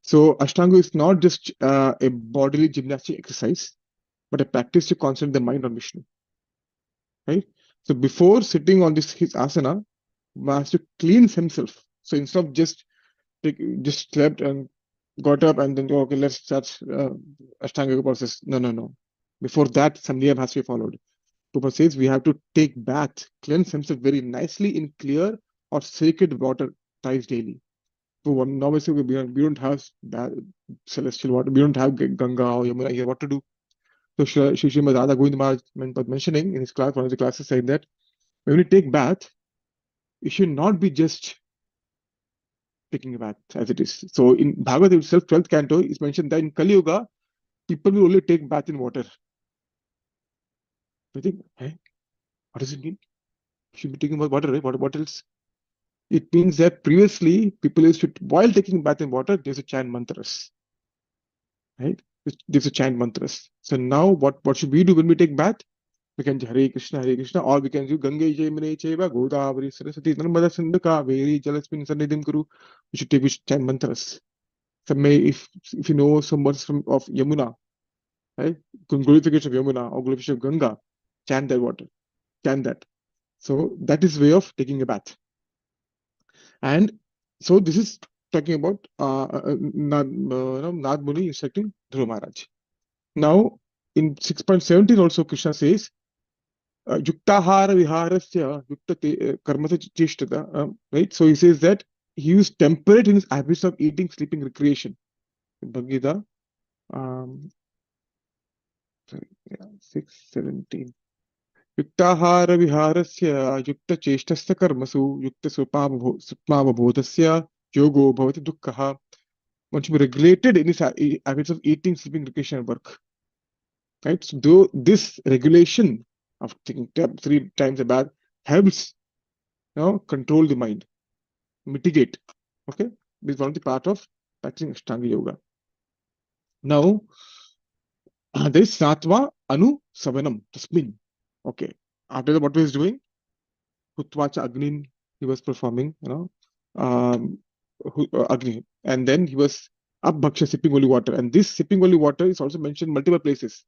S1: So Ashtanga is not just a bodily gymnastic exercise, but a practice to concentrate the mind on Vishnu. Right? So before sitting on his asana, one has to cleanse himself. So instead of just slept and got up and then okay, let's start Ashtanga Yoga process. No. Before that, some niyam has to be followed. Prabhupada says we have to take bath, cleanse himself very nicely in clear or sacred water thrice daily. So one novice, we don't have celestial water, we don't have Ganga or Yamuna here. What to do? So Srimad Radha Govind Maharaj was mentioning in his class, one of the classes, saying that when you take bath, you should not be just taking a bath as it is. So in Bhagavatam itself, 12th canto, is mentioned that in Kali Yuga, people will only take bath in water. I think, hey, what does it mean? You should be taking water, right? What else? It means that previously people used to, while taking bath in water, they used to chant mantras, right? They used to chant mantras. So now, what should we do when we take bath? We can do Hare Krishna, or we can do Gange Jamune Cheva, Godavari, Saraswati, Narmada Sindhu Kaveri, Jalasmin Sannidhim Kuru. We should chant mantras. So if you know some words of Yamuna, right? Glorification of Yamuna or glorification of Ganga, chant that water, chant that. So that is way of taking a bath. And so this is talking about Nad Muni instructing Dhruva Maharaj. Now in 6.17 also Krishna says, Yuktahara Viharasya Yukta Karmasa Cheshtata, right? So he says that he was temperate in his habits of eating, sleeping, recreation. Bhagavad Gita, 6:17. युक्ताहार विहारस्य युक्तचेष्टस्य कर्मसु युक्तस्वप्नावबोधस्य yogo bhavati dukkha. One should be regulated in his habits of eating, sleeping, recreation, and work. Right? So though this regulation of taking 3 times a bath helps control the mind, mitigate. Okay? This is one of the part of practicing Ashtanga Yoga. Now, there is Satva Anu Savanam Tasmin. Okay. After that, what he was doing? Hutvacha Agnin, he was performing, Agni. And then he was Abhaksha, sipping holy water. And this sipping holy water is also mentioned multiple places.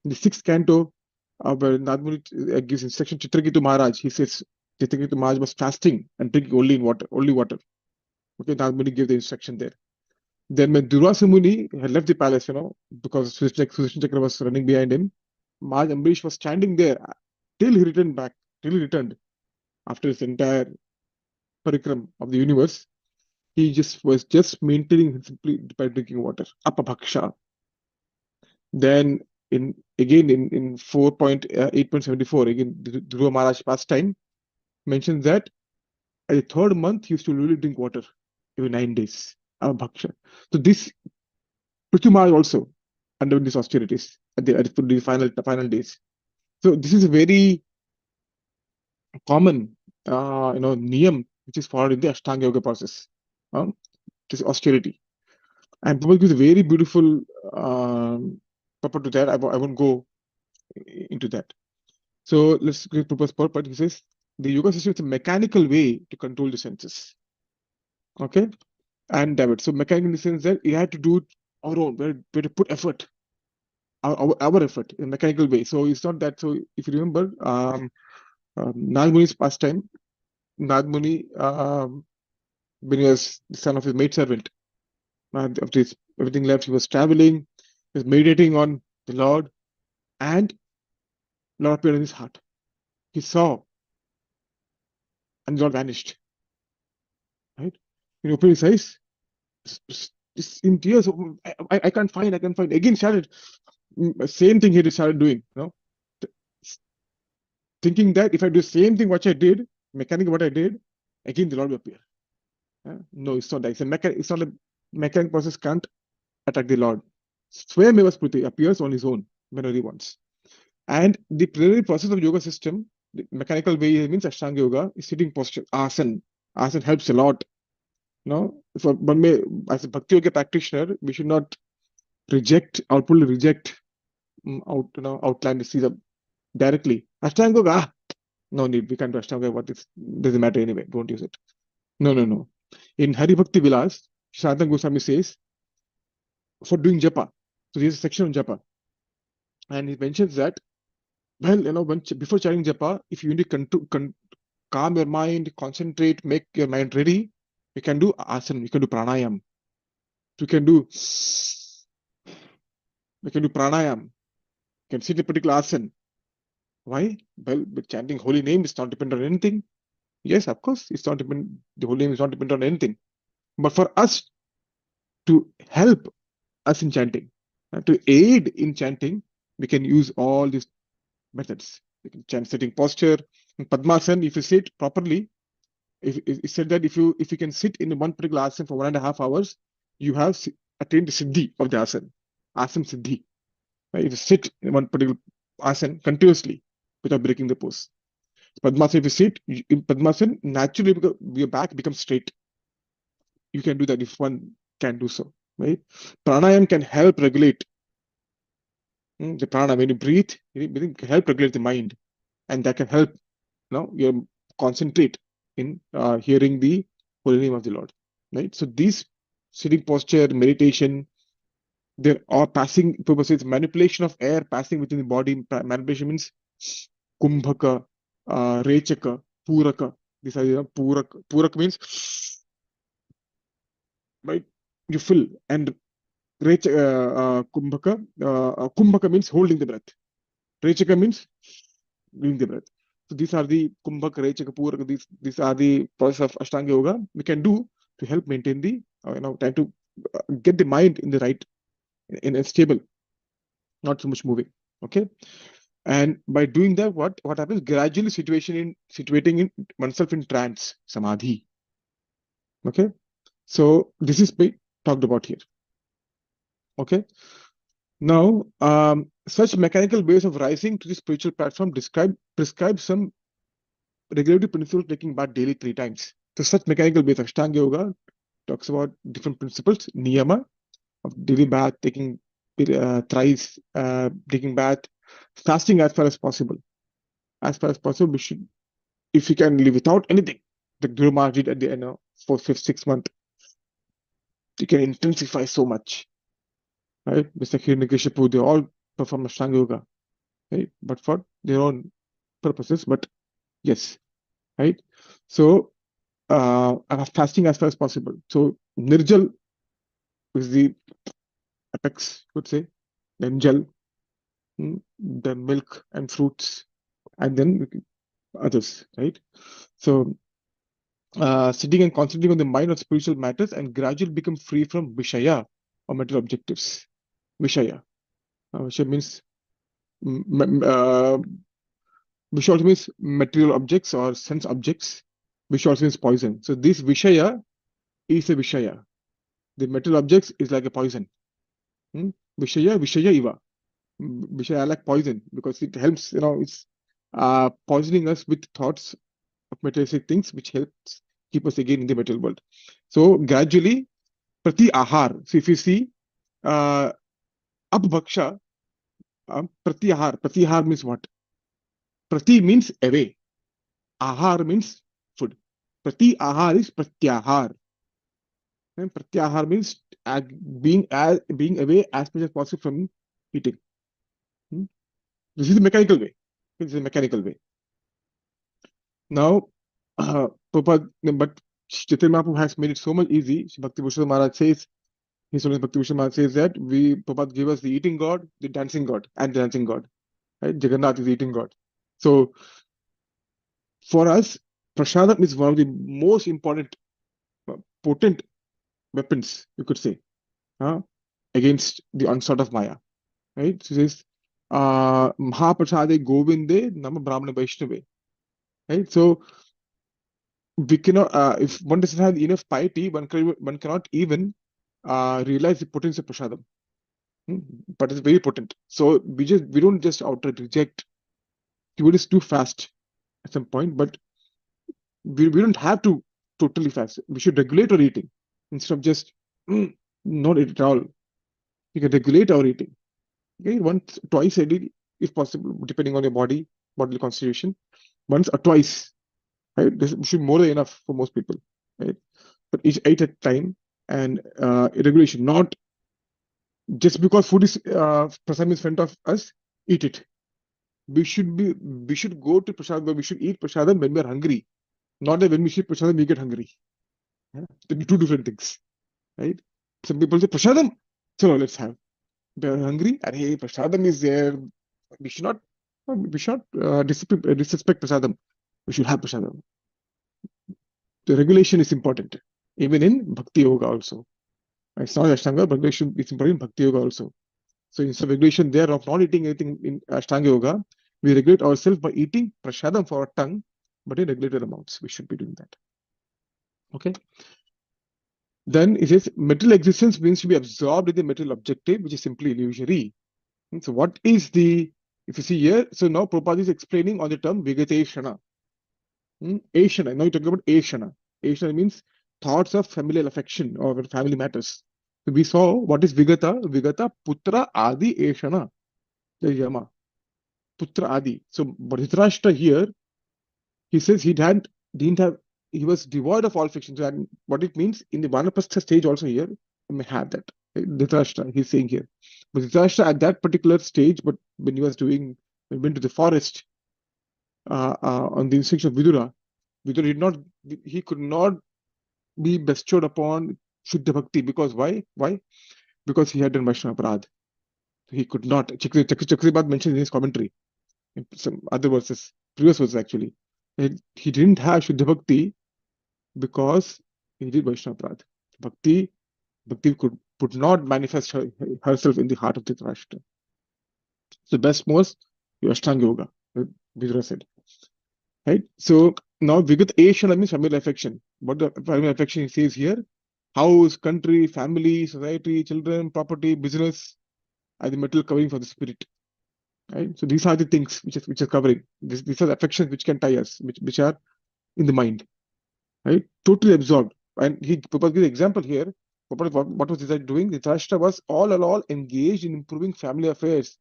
S1: In the 6th canto, where Nadmuni gives instruction, Chitraketu Maharaj, he says Chitraketu Maharaj was fasting and drinking only water. Okay, Nadmuni gave the instruction there. Then when Durvasa Muni had left the palace, because Sudarshan Chakra was running behind him, Maharaj Amrish was standing there till he returned after his entire parikram of the universe. He was just maintaining simply by drinking water. Apabhaksha. Then in 4.8.74, again Dhruva Maharaj pastime mentions that at the 3rd month he used to really drink water every 9 days. Apabhaksha. So this Prithvi Maharaj also under these austerities at the final days. So this is a very common niyam which is followed in the Ashtanga Yoga process. This austerity. And Prabhupada gives a very beautiful purport to that. I won't go into that. So let's get Prabhupada's purport. He says the yoga system is a mechanical way to control the senses. Okay? And David. So mechanical in the sense that you have to do it our own. We have to put effort. Our effort in a mechanical way. So it's not that. So if you remember, Nag Muni's pastime, Nag Muni, when he was the son of his maidservant, after everything left, he was traveling, he was meditating on the Lord, and Lord appeared in his heart. He saw, and the Lord vanished. Right? When he opened his eyes, in tears, I can't find. Again, started same thing he started doing. Thinking that if I do the same thing what I did, mechanically what I did, again the Lord will appear. No, it's not that. It's not mechanical process can't attack the Lord. Swayameva Smriti appears on his own whenever he wants. And the preliminary process of yoga system, the mechanical way means Ashtanga Yoga, is sitting posture, asana. Asana helps a lot. For one may, as a Bhakti Yoga practitioner, we should not outwardly reject outline Caesar directly. Ashtanga Yoga, no need, we can't do Ashtanga Yoga, doesn't matter anyway, don't use it. No. In Hari Bhakti Vilas, Sanatana Goswami says, for doing japa, so there's a section on japa, and he mentions that, before chanting japa, if you need to calm your mind, concentrate, make your mind ready, you can do asana, you can do pranayam, you can do pranayam, you can sit in a particular asana. Why? Well, but chanting holy name is not dependent on anything. Yes, of course, the holy name is not dependent on anything. But for us to help us in chanting, to aid in chanting, we can use all these methods. You can chant sitting posture. In Padmasana, if you sit properly, it said that if you can sit in one particular asana for 1.5 hours, you have attained the siddhi of the asana siddhi. Right? If you sit in one particular asana continuously without breaking the pose. Padmasana, if you sit in Padmasana, naturally your back becomes straight. You can do that if one can do so. Right? Pranayam can help regulate the prana. When you breathe, it can help regulate the mind, and that can help you concentrate in hearing the holy name of the Lord. Right? So these sitting posture, meditation, there are passing, Prabhupada says, manipulation of air passing within the body. Manipulation means kumbhaka, rechaka, puraka. These are puraka. Puraka means, right, you fill, and kumbhaka, kumbhaka means holding the breath. Rechaka means doing the breath. So these are the kumbhaka, rechaka, puraka. These are the process of Ashtanga Yoga we can do to help maintain the try to get the mind in the right, in a stable, not so much moving. Okay, and by doing that, what happens? Gradually, situating in oneself in trance, samadhi. Okay, so this is being talked about here. Okay, now such mechanical ways of rising to the spiritual platform prescribe some regulatory principles, taking bath daily 3 times. So such mechanical ways, Ashtanga Yoga talks about different principles, niyama of daily bath, taking thrice, taking bath, fasting as far as possible. As far as possible, we should, if we can live without anything, the Guru Maharaj did at the end of 4th, 5th, 6th month, you can intensify so much. Right? Mr. Hiranyakashipu, they all perform Ashtanga Yoga, right? But for their own purposes, but yes, right? So fasting as far as possible. So Nirjal is the apex, would say, then Jal, the milk and fruits, and then others, right? So sitting and concentrating on the mind of spiritual matters and gradually become free from Vishaya or material objectives. Vishaya. Vishaya means Vishaya also means material objects or sense objects. Vishaya also means poison. So this Vishaya is a Vishaya. The material objects is like a poison. Vishaya Iva. Vishaya like poison because it helps, it's poisoning us with thoughts of materialistic things, which helps keep us again in the material world. So gradually, prati ahar. So if you see, abhaksha, prati ahar means what? Prati means away. Ahar means food. Prati ahar is pratyahar. And pratyahar means being away as much as possible from eating. This is the mechanical way. This is the mechanical way. Now, Prabhupada, but Chaitanya Mahaprabhu has made it so much easy. Bhakti Bhushan Maharaj says, His Holiness Bhakti Bhushan Maharaj says that Prabhupada gave us the eating God, the dancing God, and the dancing God. Right? Jagannath is the eating God. So, for us, prasadam is one of the most important, potent weapons, you could say, against the onslaught of Maya. Right? So, it says, Mahaprasade Govinde Nama Brahmana Vaishnave. Right? So, we cannot, if one doesn't have enough piety, one cannot even realize the potency of prasadam. But it's very potent. So we don't just outright reject. Food is too fast at some point, but we don't have to totally fast. We should regulate our eating instead of just not eat at all. We can regulate our eating. Okay, once, twice a day, if possible, depending on your bodily constitution. Once or twice, right? This should be more than enough for most people, right? But each ate at a time and regulation, not just because food is prasadam is in front of us, eat it. We should go to prasadam, we should eat prasadam when we are hungry, not that when we eat prasadam we get hungry. Yeah? They're two different things, right? Some people say prasadam, so let's have. They're hungry, and hey, prasadam is there. We should not disrespect prasadam. We should have prasadam. The regulation is important, even in bhakti yoga also. It's not Ashtanga, but regulation is important in bhakti yoga also. So instead of regulation there of not eating anything in Ashtanga yoga, we regulate ourselves by eating prasadam for our tongue, but in regulated amounts. We should be doing that. Okay. Then it says material existence means to be absorbed in the material objective, which is simply illusory. So what is the, if you see here, so now Prabhupada is explaining on the term Vigateshana. Ashana. Now you're talking about Ashana. Ashana means thoughts of familial affection or family matters. So we saw what is Vigata. Vigata Putra Adi Ashana. The Yama. Putra Adi. So Dhritarashtra here, he says didn't have, he was devoid of all affection. So what it means in the Vanaprastha stage also here, you may have that. Dhritarashtra, he's saying here. But Dhritarashtra at that particular stage, but when he went to the forest on the instruction of Vidura, he could not be bestowed upon Shuddha Bhakti because why? Why? Because he had done Vaishnava Aparadh. He could not. Chakribad mentioned in his commentary, in some other verses, previous verses actually. He didn't have Shuddha Bhakti because he did Vaishnava Aparadh. Bhakti could not manifest herself in the heart of Dhritarashtra. So best was Ashtanga Yoga, Vidura said. Right? So now Vigat Ashana means familial affection. What the familial affection he says here? House, country, family, society, children, property, business are the material covering for the spirit. Right? So these are the things which is covering. These are the affections which can tie us, which are in the mind. Right? Totally absorbed. And he proposed the example here. What was Dhritarashtra doing? Dhritarashtra was all engaged in improving family affairs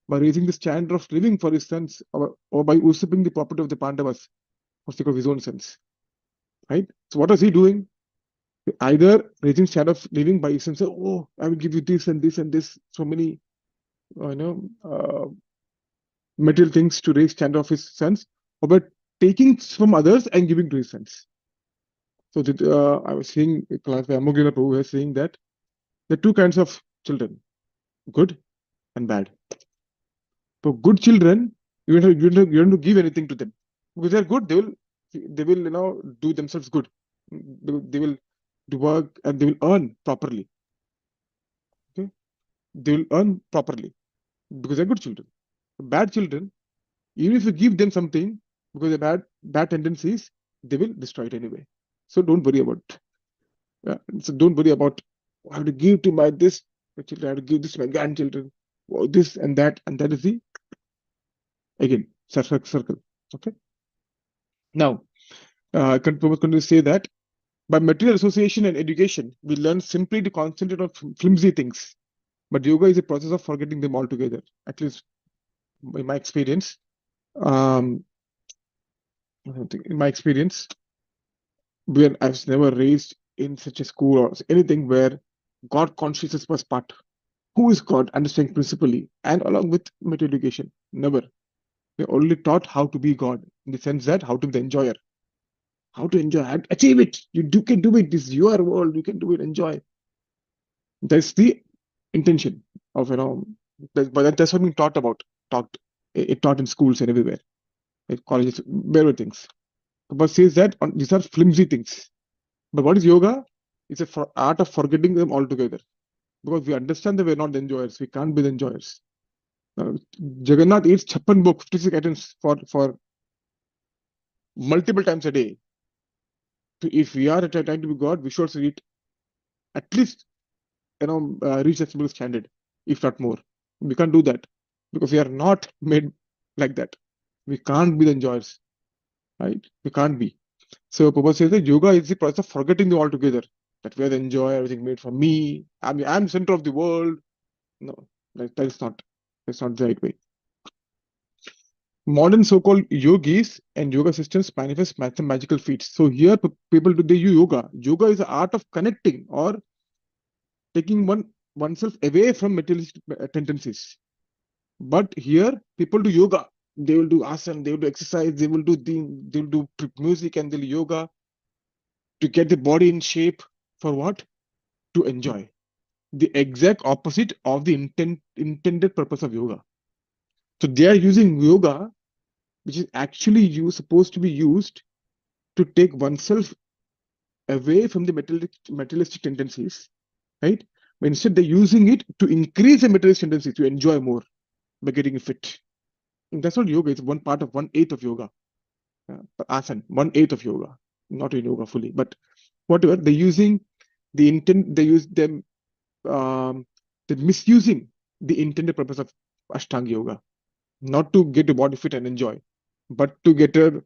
S1: by raising the standard of living for his sons or by usurping the property of the Pandavas for sake of his own sons. Right? So what was he doing? Either raising standard of living by his sons, oh, I will give you this and this and this, so many material things to raise standard of his sons, or by taking from others and giving to his sons. So I was saying, class by Amogila Prabhu was saying that there are two kinds of children, good and bad. For good children, you don't have to give anything to them because they're good. They will do themselves good. They will do work and they will earn properly. Okay, they will earn properly because they're good children. Bad children, even if you give them something, because they're bad tendencies, they will destroy it anyway. So don't worry about. So don't worry about I have to give to my children. I have to give this to my grandchildren. This and that is the again circle. Okay. Now, continue to say that by material association and education, we learn simply to concentrate on flimsy things. But yoga is a process of forgetting them altogether. At least in my experience, in my experience, when I was never raised in such a school or anything where God consciousness was part. Who is God? Understanding principally and along with material education. Never. We're only taught how to be God in the sense that how to be the enjoyer. How to enjoy, achieve it. You can do it. This is your world. You can do it. Enjoy. That's the intention of but that's what being taught in schools and everywhere, in colleges, wherever things. But says that these are flimsy things. But what is yoga? It's a art of forgetting them altogether. Because we understand that we're not the enjoyers. We can't be the enjoyers. Jagannath eats chappan bhog, 56 items for multiple times a day. So if we are trying to be God, we should also eat at least reach that similar standard, if not more. We can't do that because we are not made like that. We can't be the enjoyers, right? We can't be. So Prabhupada says that yoga is the process of forgetting the altogether. That we are the enjoyer, everything made for me. I'm center of the world. No, that's not the right way. Modern so-called yogis and yoga systems manifest magical feats. So here people do they use yoga. Yoga is the art of connecting or taking oneself away from materialistic tendencies. But here people do yoga. They will do asana, they will do exercise, they will do music and they'll do yoga to get the body in shape for what? To enjoy. The exact opposite of the intended purpose of yoga. So they are using yoga, which is actually supposed to be used to take oneself away from the materialistic tendencies, right? But instead, they're using it to increase the materialistic tendencies, to enjoy more by getting fit. And that's not yoga. It's one part of 1/8 of yoga. Asana, 1/8 of yoga, not in yoga fully, but whatever they're using the intent. They use them. They're misusing the intended purpose of Ashtanga yoga, not to get your body fit and enjoy, but to get your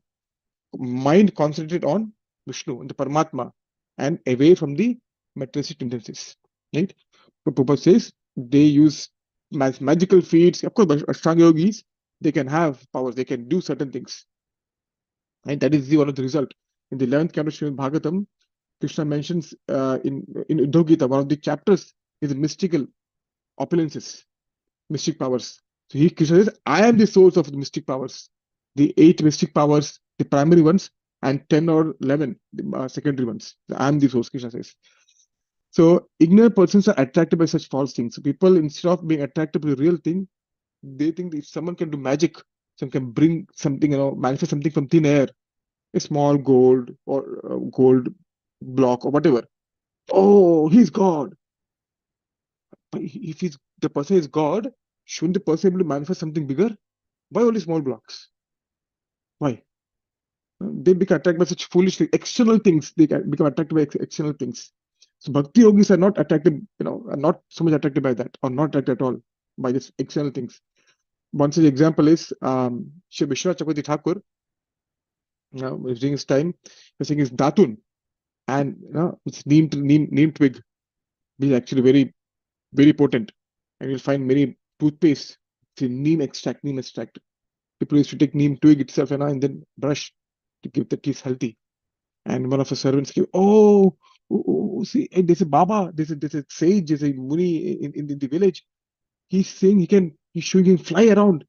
S1: mind concentrated on Vishnu and the Paramatma and away from the materialistic tendencies. Right? So Prabhupada says they use magical feats. Of course, Ashtanga yogis, they can have powers, they can do certain things. And that is one of the result. In the 11th canto of Srimad Bhagavatam, Krishna mentions in Uddhav Gita, one of the chapters is mystical opulences, mystic powers. So Krishna says, I am the source of the mystic powers. The 8 mystic powers, the primary ones, and 10 or 11 the secondary ones. I am the source, Krishna says. So ignorant persons are attracted by such false things. So people, instead of being attracted to the real thing, they think that if someone can do magic, someone can bring something, manifest something from thin air, a small gold or gold block or whatever. Oh, he's God. But if the person is God, shouldn't the person be able to manifest something bigger? Why only small blocks? Why? They become attracted by such foolish external things. They become attracted by external things. So bhakti yogis are not attracted, are not so much attracted by that, or not attracted at all by these external things. One such example is Shri Vishwanath Chakravarti Thakur. During his time, he was saying his datun, and it's neem twig, which is actually very, very potent. And you'll find many toothpaste, it's neem extract. People used to take neem twig itself and then brush to keep the teeth healthy. And one of the servants came, see, there's a Baba, there's a sage, there's a Muni in the village. He's saying he's showing him fly around.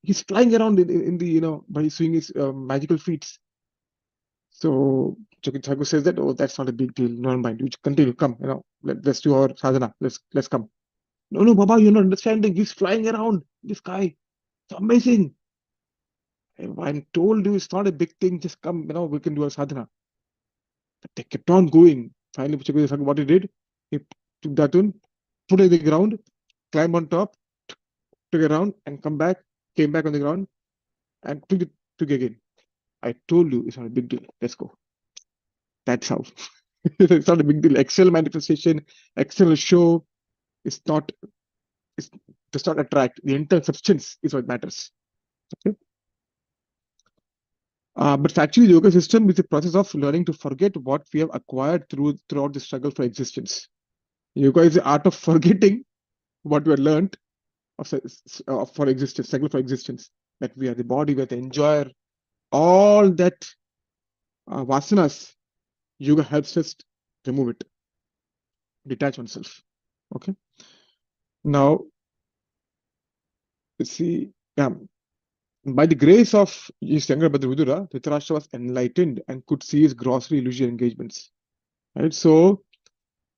S1: He's flying around in the, by swinging his magical feats. So Thakur says that, that's not a big deal. Never mind. You continue, come, let's do our sadhana. Let's come. No, Baba, you're not understanding. He's flying around the sky. It's amazing. I'm told you it's not a big thing. Just come, we can do our sadhana. But they kept on going. Finally, what he did, he took that one, put it in the ground, climbed on top, took it around, and came back on the ground, and took again. I told you it's not a big deal. Let's go. That's how. It's not a big deal. External manifestation, external show, does not attract. The internal substance is what matters. Okay. But actually, the yoga system is the process of learning to forget what we have acquired throughout the struggle for existence. Yoga is the art of forgetting what we have learned for existence, struggle for existence. That we are the body, we are the enjoyer. All that vasanas, yoga helps us remove it, detach oneself. Okay. Now, let's see. By the grace of his younger brother Vidura, Dhritarashtra was enlightened and could see his grossly illusory engagements. Right. So,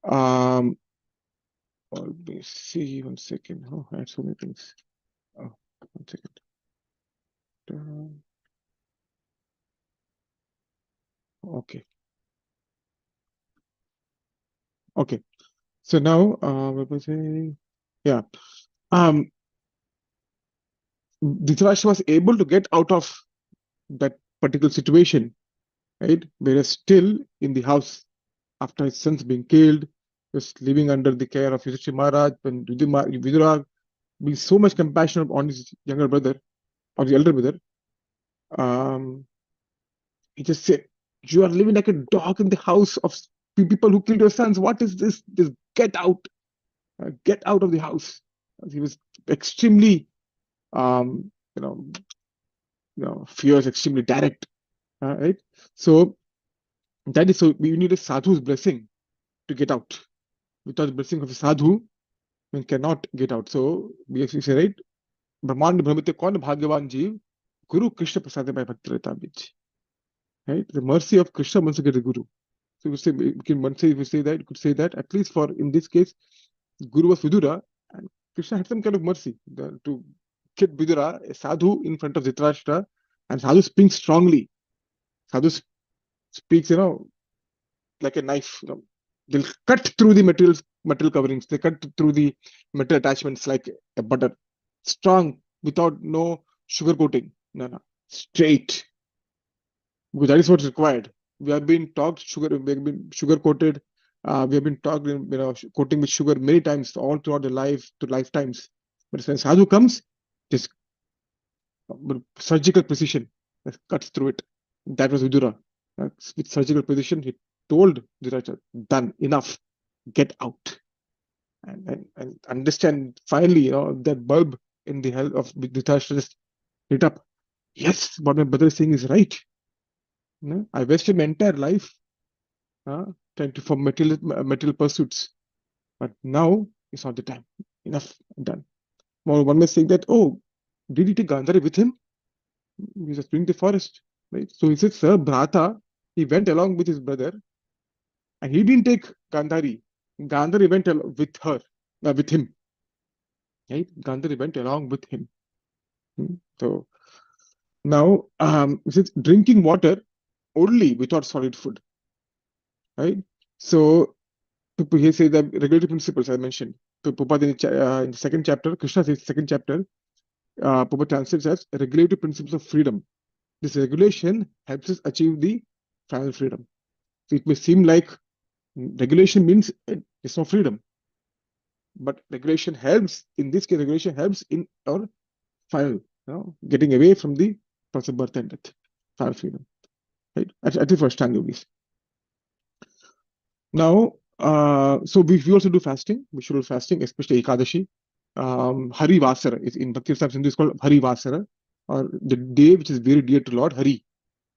S1: let me see 1 second. Oh, I had so many things. Oh, 1 second. Okay. Okay. So now, what was I? Yeah. Dhritarashtra was able to get out of that particular situation, right? Whereas still in the house, after his sons being killed, was living under the care of Yudhishthira Maharaj, when Vidura being so much compassionate on his younger brother or the elder brother, he just said, "You are living like a dog in the house of people who killed your sons. What is this? Just get out of the house." He was extremely, um, fierce, extremely direct, right? So that is, so we need a sadhu's blessing to get out. Without the blessing of a sadhu, one cannot get out. So we actually say, right? Brahmand Brahmite Kaun Bhagyavan Jeev, Guru Krishna Prasad by Bhaktirata Bij. Right? The mercy of Krishna once get the Guru. So we say, we could say that at least for in this case, Guru was Vidura, and Krishna had some kind of mercy to get Vidura, a sadhu, in front of Dhritarashtra, and sadhu speaks strongly. Sadhu speaks, like a knife. They'll cut through the material coverings. They cut through the metal attachments like a butter, strong, without no sugar coating. No, straight. Because that is what's required. We have been taught sugar. We have been sugar coated. We have been taught, coating with sugar many times all throughout the lifetimes. But when sadhu comes, just surgical precision cuts through it. That was Vidura. With surgical precision, he told Dhritarashtra, "Done, enough, get out." And understand finally, that bulb in the hell of Dhritarashtra just lit up. Yes, what my brother is saying is right. I wasted my entire life trying to for material pursuits, but now is not the time. Enough, done. Well, one may say that, oh, did he take Gandhari with him? He was exploring the forest, right? So he said, "Sir, Bhrata, he went along with his brother, and he didn't take Gandhari. Gandhari went with her, with him, right? Gandhari went along with him." So now, it says drinking water only without solid food, right? So here say the regulatory principles I mentioned. So Prabhupada in the second chapter, Krishna says second chapter, Prabhupada translates as regulatory principles of freedom. This regulation helps us achieve the final freedom. So it may seem like regulation means it's no freedom, but regulation helps. In this case, regulation helps in our final, getting away from the process of birth and death, final freedom, right? At the first time, yogis. Now, so we also do fasting. We should do fasting, especially Ekadashi. Hari Vasara is in Bhakti Sindhu is called Hari Vasara, or the day which is very dear to Lord Hari.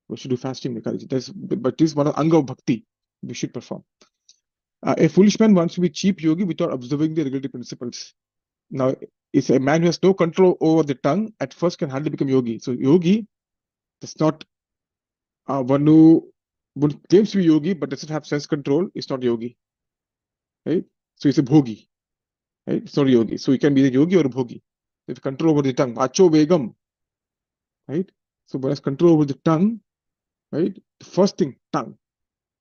S1: We should do fasting Ekadashi. But this is one of Anga of Bhakti we should perform. A foolish man wants to be cheap yogi without observing the regulatory principles. Now, it's a man who has no control over the tongue, at first can hardly become yogi. So yogi does not, one who claims to be yogi but doesn't have sense control is not yogi, right? So it's a bhogi, right? It's not yogi. So he can be a yogi or a bhogi. If control over the tongue, vacho vegam, right? So when has control over the tongue, right? The first thing, tongue.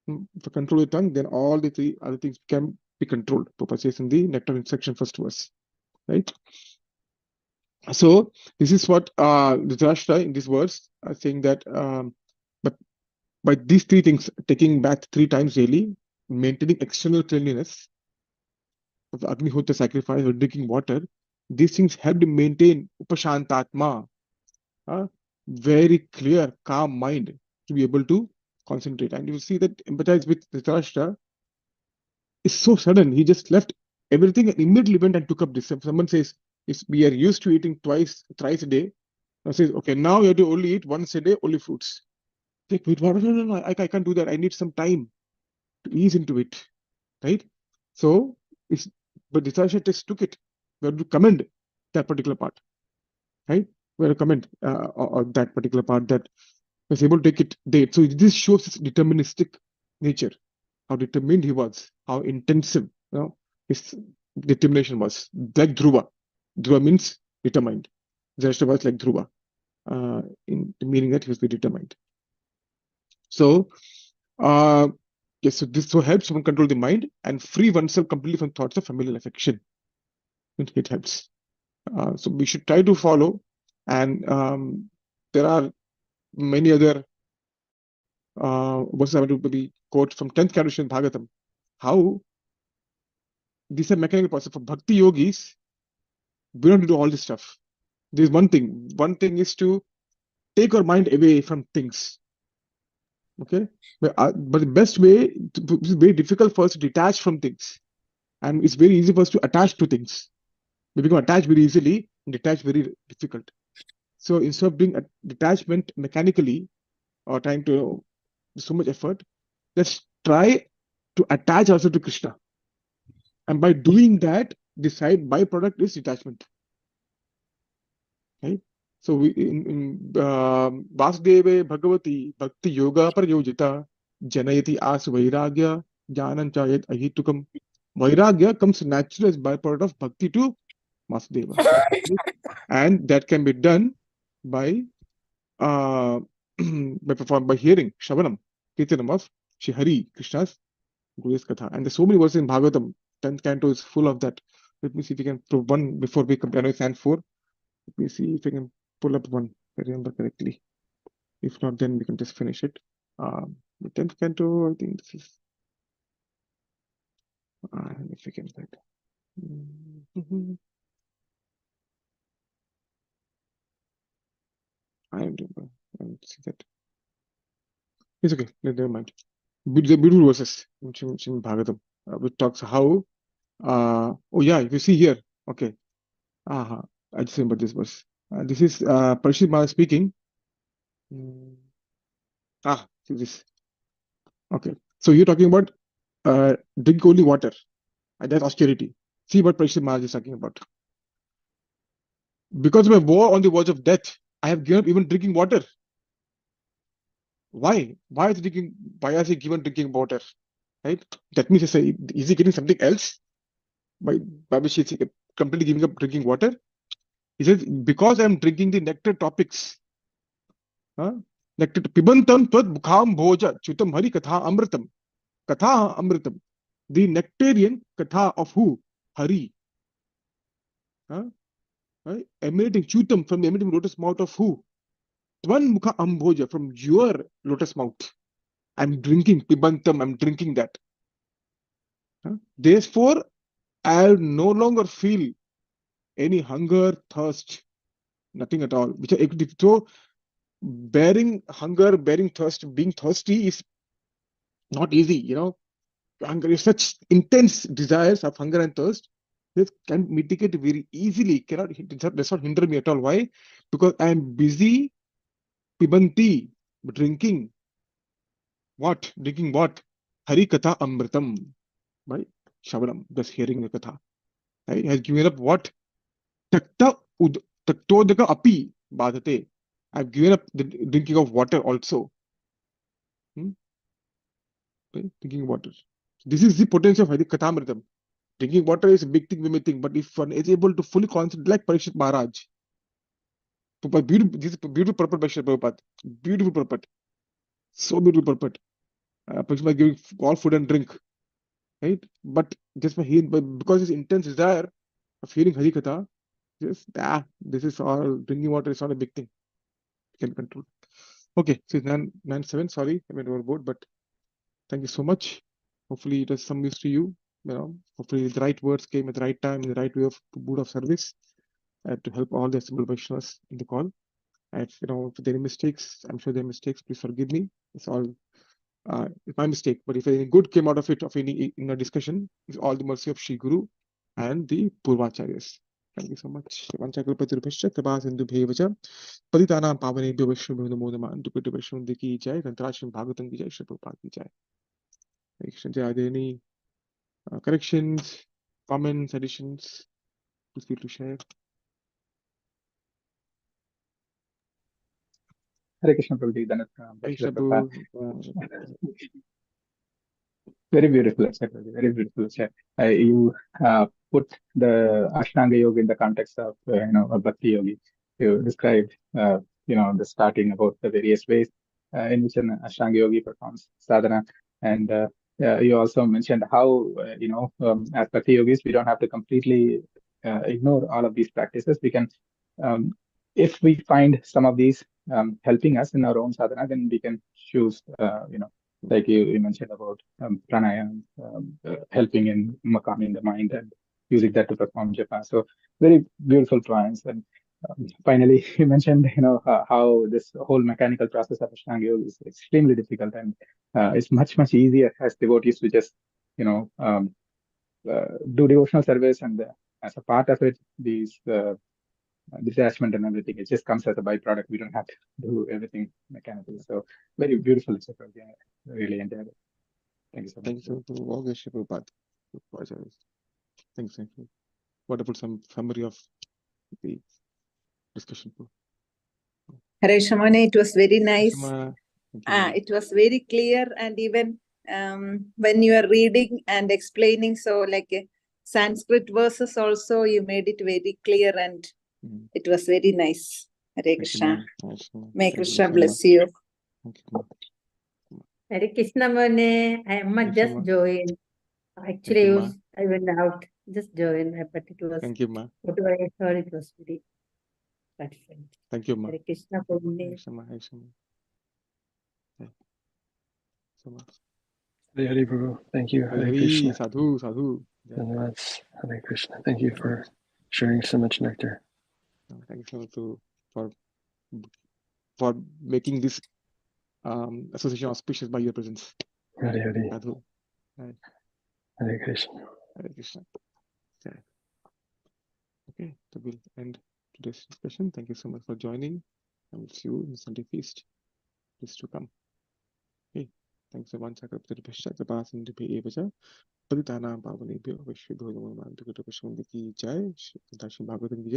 S1: If you control the tongue, then all the three other things can be controlled. Prabhupada says in the Nectar section, first verse, right? So this is what Dhritarashtra in this verse saying that, but by these three things, taking bath 3 times daily, maintaining external cleanliness of the Agnihotra sacrifice or drinking water, these things help to maintain upashantatma, very clear, calm mind to be able to concentrate. And you will see that empathize with Dhritarashtra is so sudden. He just left everything and immediately went and took up this. If someone says, if we are used to eating thrice a day, now says, okay, now you have to only eat once a day, only fruits. Like, wait, no, I can't do that. I need some time to ease into it, right? So, but Dhritarashtra just took it. We have to commend that particular part, right? We have to commend on that particular part that was able to take it date. So this shows his deterministic nature, how determined he was, how intensive, his determination was. Like Dhruva. Dhruva means determined. Dhritarashtra was like Dhruva, in the meaning that he was very determined. So, yes, so this helps one control the mind and free oneself completely from thoughts of familial affection. It helps. So we should try to follow, and there are many other verses I want to maybe quote from 10th canto Srimad Bhagavatam. How these are mechanical process. For bhakti yogis, we don't do all this stuff. There's one thing. One thing is to take our mind away from things. Okay, but the best way, it's very difficult for us to detach from things, and it's very easy for us to attach to things. We become attached very easily and detach very difficult. So instead of doing a detachment mechanically or trying to so much effort, let's try to attach ourselves to Krishna. And by doing that, the side byproduct is detachment. Right? So we, in Vasudeve Bhagavati Bhakti Yoga Prayojita Janayati As Vairagya Jnanam Chayat Ahitukam. Vairagya comes naturally as byproduct of bhakti to Vasudeva. And that can be done by by hearing Shravanam, Kirtanam of Shri Hari, Krishna's glorious Katha. And there's so many verses in Bhagavatam. 10th canto is full of that. Let me see if we can prove one before we compare. I know it's and 4. Let me see if I can pull up one, if I remember correctly. If not, then we can just finish it. The 10th canto, I think this is. If we can find. I don't remember. I don't see that. It's okay. Never mind. The beautiful verses in Bhagavatam, which talks how. Oh yeah, if you see here, okay. I just remember this verse. This is Parishit Maharaj speaking. See this. Okay. So you're talking about drink only water. That's austerity. See what Parishit Maharaj is talking about. Because of a war on the verge of death, I have given up even drinking water. Why? Why is he given drinking water? Right? That means, is he getting something else? By which he's completely giving up drinking water? He says, because I'm drinking the nectar topics. Nectar pibantam tvad mukham bhoja chutam hari katha amritam. Katha amritam. The nectarian katha of who? Hari. Right? Emanating chutam from the emanating lotus mouth of who? Tvan mukha amboja, from your lotus mouth. I'm drinking pibantam, I'm drinking that. Therefore, I'll no longer feel any hunger, thirst, nothing at all. So, bearing hunger, bearing thirst, being thirsty is not easy, Hunger is such intense desires of hunger and thirst. This can mitigate very easily. Does not hinder me at all. Why? Because I am busy pibanti, drinking. What? Drinking what? Hari Katha Amritam. By Shravanam, just hearing the Katha. Right? Has given up what? Taktodaka api badate. I've given up the drinking of water also. Right? Drinking water. This is the potential of Hari Katha Amritam. Drinking water is a big thing, we may think, but if one is able to fully concentrate, like Parishit Maharaj, this is beautiful purport by Srila Prabhupada. Beautiful purport. So beautiful purport. Parishit Maharaj giving all food and drink. Right? But just by hearing, because his intense desire of hearing Hari Katha, this is all, drinking water is not a big thing. You can control. Okay, so it's 9:07. Sorry, I went overboard, but thank you so much. Hopefully, it was some use to you. Hopefully, the right words came at the right time, in the right way of mood of service to help all the assembled Vaishnavas in the call. And if there are any mistakes, I'm sure there are mistakes. Please forgive me. It's all it's my mistake. But if any good came out of it, of any in a discussion, it's all the mercy of Shri Guru and the Purvacharyas. Thank you so much. Vanchakalpatirubhascha kripasindubhyevacha patitanam pavanebhyo vaishnavabhyo namo namah. Antukoti Vaishnav ki jai, Tantrashram Bhagavatam ki jai, Shri Prabhupada ki jai. Are there any corrections, comments, additions? Please feel to share.
S3: Hare Krishna Prabhuji,
S1: Krishna
S3: very beautiful, very beautiful. You put the Ashtanga Yoga in the context of a Bhakti Yogi. You described the starting about the various ways in which an Ashtanga Yogi performs sadhana, and you also mentioned how as Bhakti Yogis we don't have to completely ignore all of these practices. We can, if we find some of these helping us in our own sadhana, then we can choose like you mentioned about pranayama, helping in calming the mind and using that to perform japa. So very beautiful points. And finally, you mentioned, how this whole mechanical process of Ashtanga Yoga is extremely difficult, and it's much easier as devotees to just, do devotional service, and as a part of it, these detachment and everything, it just comes as a byproduct. We don't have to do everything mechanically. So very beautiful, Shukra. Yeah, I really enjoyed it. Thank you so much.
S1: Thank you so much, Prabhupada. Thanks. Wonderful summary of the discussion.
S4: Hare Shamane, it was very nice.
S1: Shama, thank you.
S4: It was very clear, and even when you are reading and explaining, so like Sanskrit verses also, you made it very clear, and it was very nice. Hare Krishna. May Krishna bless you.
S1: Thank you.
S5: Hare Krishna Mane, I am
S1: Hare
S5: just
S1: Krishna.
S5: joined. Actually,
S1: you, Ma.
S5: I went out, just joined, but it was,
S1: Thank you, Ma.
S5: whatever I heard, it was very satisfying.
S1: Thank you, Ma.
S5: Hare Krishna Mane.
S1: Hare Shama. So much.
S6: Hare Hare Prabhu. Thank you.
S1: Hare
S6: Hare
S1: Hare,
S6: Krishna.
S1: sadhu. Yeah.
S6: Dhanyavad. Hare Krishna. Thank you for sharing so much nectar.
S1: Thank you so much for making this association auspicious by your presence.
S6: Hare Hare.
S1: Sadhu. Hare
S6: Hare Krishna.
S1: Krishna. Okay, so we'll end today's discussion. Thank you so much for joining. I will see you in the Sunday feast. Please to come. Okay, thanks so much. पतितानां पावनेभ्यो वैष्णवेभ्यो नमो नमः। जय श्री भागवतम की जय।